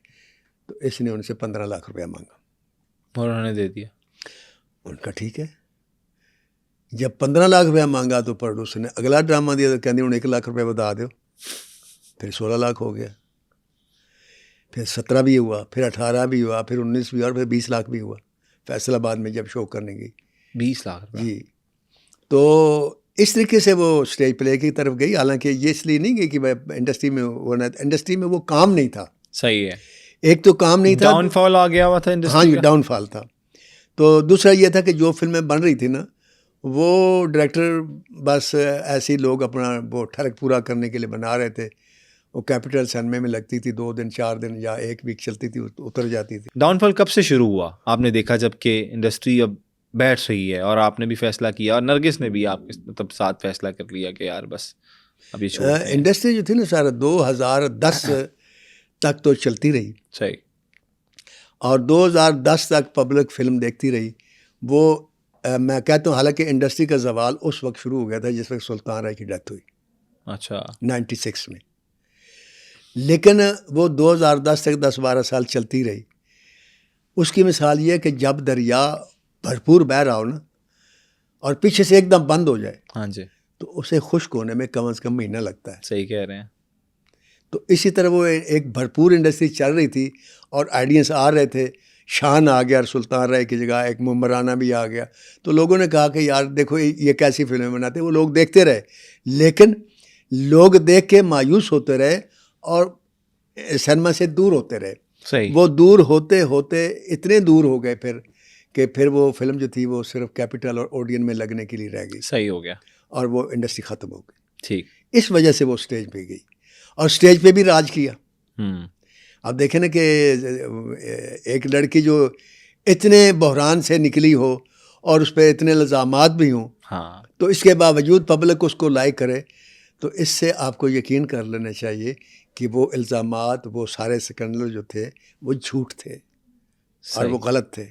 तो इसने उनसे 15 लाख रुपया मांगा और उन्होंने दे दिया। उनका ठीक है। जब 15 लाख रुपया मांगा तो प्रोड्यूसर ने अगला ड्रामा दिया, तो कहते उन्हें 1 लाख रुपया बता दो। फिर 16 लाख हो गया, फिर 17 भी हुआ, फिर 18 भी हुआ, फिर 19 भी हुआ, और फिर 20 लाख भी हुआ फैसलाबाद में जब शो करने गई। 20 लाख रुपए। जी। तो इस तरीके से वो स्टेज प्ले की तरफ गई। हालांकि ये इसलिए नहीं गई कि भाई इंडस्ट्री में होना, इंडस्ट्री में वो काम नहीं था। सही है। एक तो काम नहीं था, डाउनफॉल आ गया हुआ था इंडस्ट्री हाँ, ये का। डाउनफॉल था। तो दूसरा ये था कि जो फिल्में बन रही थी ना, वो डायरेक्टर बस ऐसे ही लोग अपना वो ठरक पूरा करने के लिए बना रहे थे। वो कैपिटल सिनेमा में लगती थी, 2 दिन 4 दिन या 1 वीक चलती थी, उतर जाती थी। डाउनफॉल कब से शुरू हुआ आपने देखा, जबकि इंडस्ट्री अब बैठ रही है और आपने भी फैसला किया और नरगिस ने भी आपके मतलब साथ फैसला कर लिया कि यार बस अब ये छोड़ते हैं? इंडस्ट्री जो थी ना सारा 2010 तक तो चलती रही। सही। और 2010 तक पब्लिक फिल्म देखती रही। वो मैं कहता हूँ, हालांकि इंडस्ट्री का जवाल उस वक्त शुरू हो गया था जिस वक्त सुल्तान राय की डेथ हुई। अच्छा। 96 में। लेकिन वो 2010 तक 10-12 साल चलती रही। उसकी मिसाल ये है कि जब दरिया भरपूर बह रहा हो ना, और पीछे से एकदम बंद हो जाए, हाँ जी। तो उसे खुश्क होने में कम से कम महीना लगता है। सही कह रहे हैं। तो इसी तरह वो एक भरपूर इंडस्ट्री चल रही थी और आइडियंस आ रहे थे। शान आ गया और सुल्तान राय की जगह एक मुमराना भी आ गया। तो लोगों ने कहा कि यार देखो ये कैसी फिल्में बनाते हैं। वो लोग देखते रहे, लेकिन लोग देख के मायूस होते रहे और सिनेमा से दूर होते रहे। सही। वो दूर होते होते इतने दूर हो गए फिर कि फिर वो फिल्म जो थी वो सिर्फ कैपिटल और ओडियन में लगने के लिए रह गई। सही हो गया। और वो इंडस्ट्री ख़त्म हो गई। ठीक। इस वजह से वो स्टेज पे गई और स्टेज पे भी राज किया। अब देखें ना कि एक लड़की जो इतने बहरान से निकली हो और उस पर इतने इल्ज़ामात भी हों, हाँ, तो इसके बावजूद पब्लिक उसको लाइक करे, तो इससे आपको यकीन कर लेना चाहिए कि वो इल्ज़ामात, वो सारे स्कैंडल जो थे वो झूठ थे और वो गलत थे।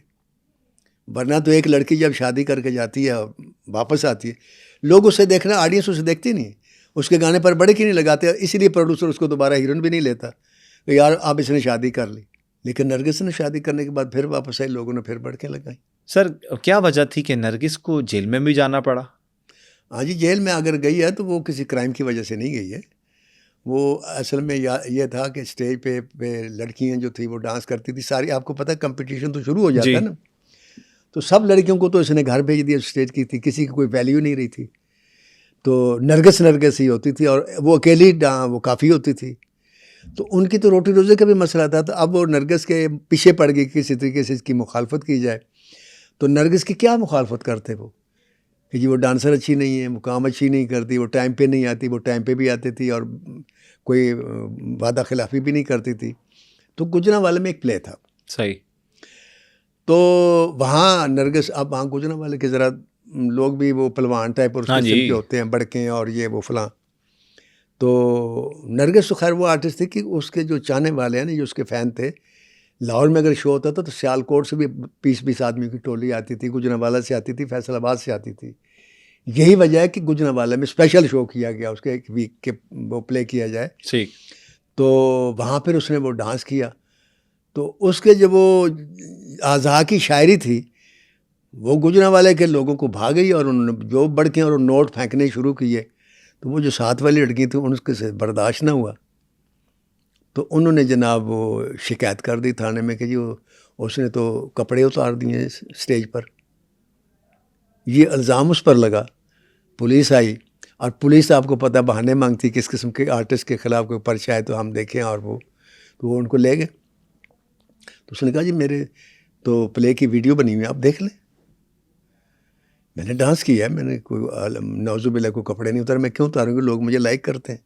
वरना तो एक लड़की जब शादी करके जाती है वापस आती है, लोग उसे देखना, ऑडियंस उसे देखती नहीं, उसके गाने पर बड़े क्यों नहीं लगाते, इसीलिए प्रोड्यूसर उसको दोबारा हीरोइन भी नहीं लेता कि यार अब इसने शादी कर ली। लेकिन नरगिस ने शादी करने के बाद फिर वापस आई, लोगों ने फिर बढ़के लगाई। सर क्या वजह थी कि नरगिस को जेल में भी जाना पड़ा? हाँ जी, जेल में अगर गई है तो वो किसी क्राइम की वजह से नहीं गई है। वो असल में ये था कि स्टेज पे लड़कियां जो थी वो डांस करती थी सारी, आपको पता है कंपटीशन तो शुरू हो जाता जी। है ना, तो सब लड़कियों को तो इसने घर भेज दिया स्टेज की थी, किसी की कोई वैल्यू नहीं रही थी, तो नरगिस ही होती थी और वो अकेली वो काफ़ी होती थी, तो उनकी तो रोटी रोज़े का भी मसला था। तो अब वो नरगिस के पीछे पड़ गई किसी तरीके से इसकी मुखालफत की जाए, तो नरगिस की क्या मुखालफत करते वो कि जी वो डांसर अच्छी नहीं है, वो काम अच्छी नहीं करती, वो टाइम पे नहीं आती, वो टाइम पे भी आती थी और कोई वादा खिलाफी भी नहीं करती थी। तो गुजरांवाले में एक प्ले था, सही। तो वहाँ नरगिस, अब वहाँ गुजरांवाले के ज़रा लोग भी वो पहलवान टाइप और उस हाँ किस्म जी। के होते हैं, बड़के और ये वो फलां। तो नरगिस तो खैर वो आर्टिस्ट थी कि उसके जो चाहने वाले हैं ना, जो उसके फ़ैन थे, लाहौर में अगर शो होता था तो सियालकोट से भी 20-20 आदमी की टोली आती थी, गुजरांवाला से आती थी, फैसलाबाद से आती थी। यही वजह है कि गुजरांवाला में स्पेशल शो किया गया, उसके एक वीक के वो प्ले किया जाए। ठीक। तो वहाँ फिर उसने वो डांस किया, तो उसके जब वो आज़ा की शायरी थी वो गुजरांवाले के लोगों को भा गई और उन्होंने जो बड़के और नोट फेंकने शुरू किए, तो वो जो साथ वाली लड़की थी उनके से बर्दाश्त ना हुआ, तो उन्होंने जनाब वो शिकायत कर दी थाने में कि जी उसने तो कपड़े उतार दिए स्टेज पर। ये इल्ज़ाम उस पर लगा, पुलिस आई और पुलिस आपको पता बहाने मांगती किस किस्म के आर्टिस्ट के ख़िलाफ़ कोई पर्चा है तो हम देखें, और वो उनको ले गए। तो उसने कहा जी मेरे तो प्ले की वीडियो बनी हुई है, आप देख लें, मैंने डांस किया है, मैंने कोई नौजुबिल्ला को कपड़े नहीं उतारे, मैं क्यों उतारूँगी, लोग मुझे लाइक करते हैं।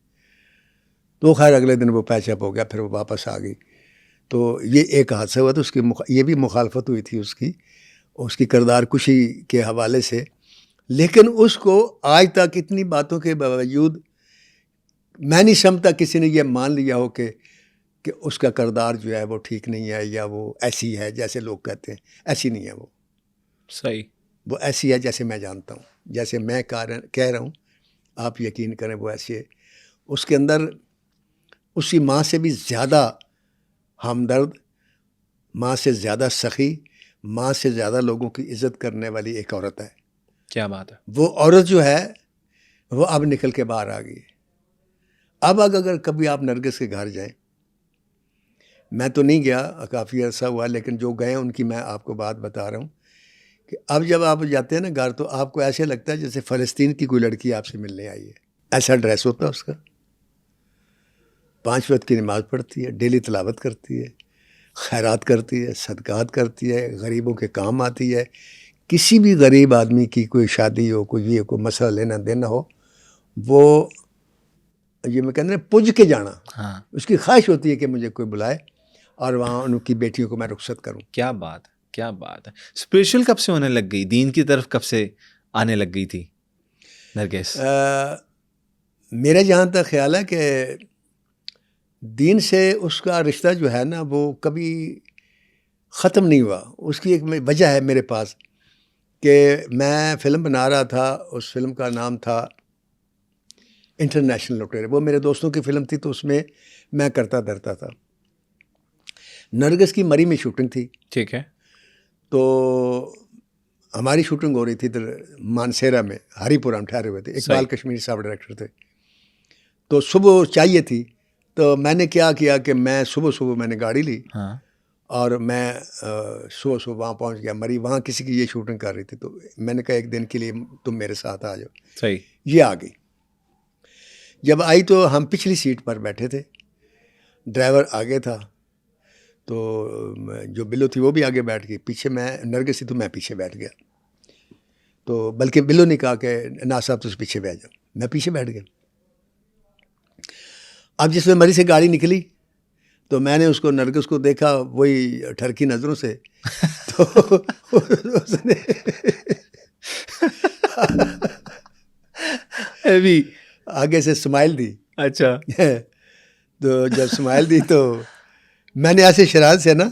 तो खैर अगले दिन वो पैचअप हो गया, फिर वो वापस आ गई। तो ये एक हादसा हुआ, तो उसकी ये भी मुखालफत हुई थी उसकी किरदार कुशी के हवाले से। लेकिन उसको आज तक इतनी बातों के बावजूद मैं नहीं समझता किसी ने ये मान लिया हो कि उसका किरदार जो है वो ठीक नहीं है या वो ऐसी है जैसे लोग कहते हैं। ऐसी नहीं है वो, सही। वो ऐसी है जैसे मैं जानता हूँ, जैसे मैं कह रहा हूँ, आप यकीन करें वो ऐसी है। उसके अंदर उसकी माँ से भी ज़्यादा हमदर्द, माँ से ज़्यादा सखी, माँ से ज़्यादा लोगों की इज़्ज़त करने वाली एक औरत है। क्या बात है। वो औरत जो है वो अब निकल के बाहर आ गई। अब अगर कभी आप नरगिस के घर जाएं, मैं तो नहीं गया, काफ़ी अर्सा हुआ, लेकिन जो गए उनकी मैं आपको बात बता रहा हूँ कि अब जब आप जाते हैं ना घर, तो आपको ऐसे लगता है जैसे फ़लस्तीन की कोई लड़की आपसे मिलने आई है। ऐसा ड्रेस होता है उसका, 5 वक्त की नमाज़ पढ़ती है, डेली तिलावत करती है, खैरात करती है, सदक़ात करती है, गरीबों के काम आती है। किसी भी गरीब आदमी की कोई शादी हो, कोई ये कोई मसला लेना देना हो, वो ये मैं कहते हैं पुज के जाना। हाँ। उसकी ख्वाहिश होती है कि मुझे कोई बुलाए और वहाँ उनकी बेटियों को मैं रुखसत करूँ। क्या बात है, क्या बात है। स्पिरिचुअल कब से होने लग गई, दीन की तरफ कब से आने लग गई थी नरगिस? मेरा जहाँ तक ख्याल है कि दीन से उसका रिश्ता जो है ना वो कभी ख़त्म नहीं हुआ। उसकी एक वजह है मेरे पास कि मैं फ़िल्म बना रहा था, उस फिल्म का नाम था इंटरनेशनल लुटेरे। वो मेरे दोस्तों की फ़िल्म थी, तो उसमें मैं करता धरता था। नरगिस की मरी में शूटिंग थी, ठीक है। तो हमारी शूटिंग हो रही थी इधर मानसेरा में, हरीपुरा में ठहरे हुए थे। इकबाल कश्मीरी साहब डायरेक्टर थे। तो सुबह चाहिए थी, तो मैंने क्या किया कि मैं सुबह मैंने गाड़ी ली। हाँ। और मैं सुबह वहाँ पहुँच गया मरी। वहाँ किसी की ये शूटिंग कर रही थी, तो मैंने कहा एक दिन के लिए तुम मेरे साथ आ जाओ। सही। ये आ गई। जब आई तो हम पिछली सीट पर बैठे थे, ड्राइवर आगे था, तो जो बिल्लो थी वो भी आगे बैठ गई, पीछे मैं नरगिस थी तो मैं पीछे बैठ गया। तो बल्कि बिल्लो ने कहा कि ना साहब तुम पीछे बैठ जाओ, मैं पीछे बैठ गया। अब जिसमें मरी से गाड़ी निकली तो मैंने उसको नरगिस को देखा वही ठरकी नज़रों से, तो उसने अभी आगे से स्माइल दी। अच्छा। तो जब स्माइल दी तो मैंने ऐसे शरारत से ना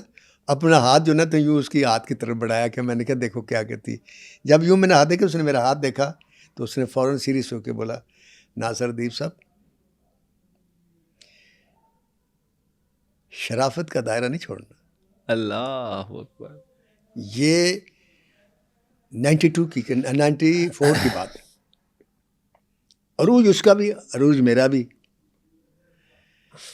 अपना हाथ जो ना तो यूँ उसकी हाथ की तरफ बढ़ाया कि मैंने कहा देखो क्या कहती। जब यूँ मैंने हाथ देखा, उसने मेरा हाथ देखा तो उसने फ़ौरन सीरियस होकर बोला, नासिर साहब, शराफत का दायरा नहीं छोड़ना। अल्लाह अकबर। ये 94 की बात है। अरूज उसका भी, अरूज मेरा भी।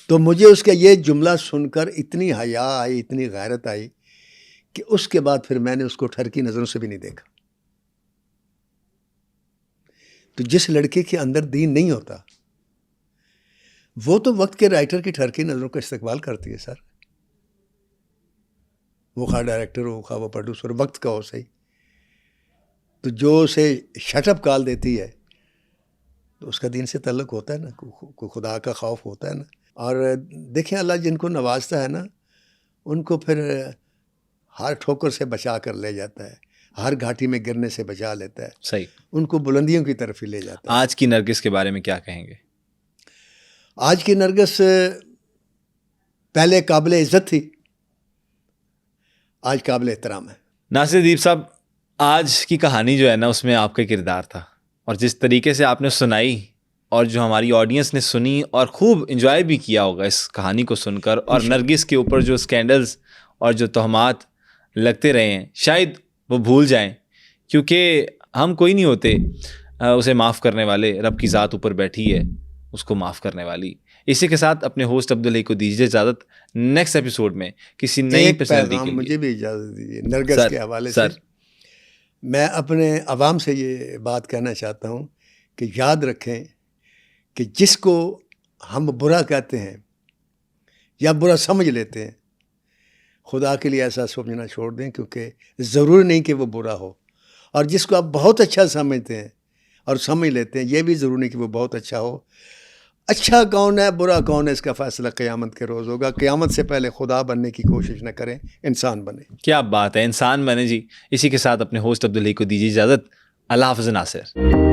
तो मुझे उसका ये जुमला सुनकर इतनी हया आई, इतनी गैरत आई कि उसके बाद फिर मैंने उसको ठर की नज़रों से भी नहीं देखा। तो जिस लड़के के अंदर दीन नहीं होता वो तो वक्त के राइटर की ठर की नज़रों का इस्तेमाल करती है सर। वो खा डायरेक्टर हो, खा वो प्रोड्यूसर, वक्त का हो सही, तो जो उसे शटअप कॉल देती है तो उसका दीन से ताल्लुक़ होता है ना, को खुदा का खौफ होता है ना। और देखें अल्लाह जिनको नवाजता है ना उनको फिर हर ठोकर से बचा कर ले जाता है, हर घाटी में गिरने से बचा लेता है, सही, उनको बुलंदियों की तरफ ही ले जाता है। आज की नरगिस के बारे में क्या कहेंगे? आज की नरगिस पहले काबिल इज़्ज़त थी, आज काबिल एहतराम है। नासिर साहब, आज की कहानी जो है ना उसमें आपका किरदार था, और जिस तरीके से आपने सुनाई और जो हमारी ऑडियंस ने सुनी और खूब इंजॉय भी किया होगा इस कहानी को सुनकर, और नरगिस के ऊपर जो स्कैंडल्स और जो तोहमात लगते रहे हैं शायद वो भूल जाएं, क्योंकि हम कोई नहीं होते उसे माफ़ करने वाले, रब की ज़ात ऊपर बैठी है उसको माफ़ करने वाली। इसी के साथ अपने होस्ट अब्दुल हई को दीजिए इजाज़त। नेक्स्ट एपिसोड में किसी नई पर्सनालिटी के लिए मुझे भी इजाज़त दीजिए। नरगिस के हवाले से मैं अपने अवाम से ये बात कहना चाहता हूँ कि याद रखें कि जिसको हम बुरा कहते हैं या बुरा समझ लेते हैं, खुदा के लिए ऐसा समझना छोड़ दें, क्योंकि ज़रूरी नहीं कि वो बुरा हो। और जिसको आप बहुत अच्छा समझते हैं और समझ लेते हैं, ये भी ज़रूरी नहीं कि वो बहुत अच्छा हो। अच्छा कौन है, बुरा कौन है, इसका फ़ैसला क़यामत के रोज़ होगा। क़यामत से पहले खुदा बनने की कोशिश न करें, इंसान बने। क्या बात है, इंसान बने जी। इसी के साथ अपने होस्ट अब्दुल हई को दीजिए इजाज़त। अल्लाह हाफ़िज़ नासिर।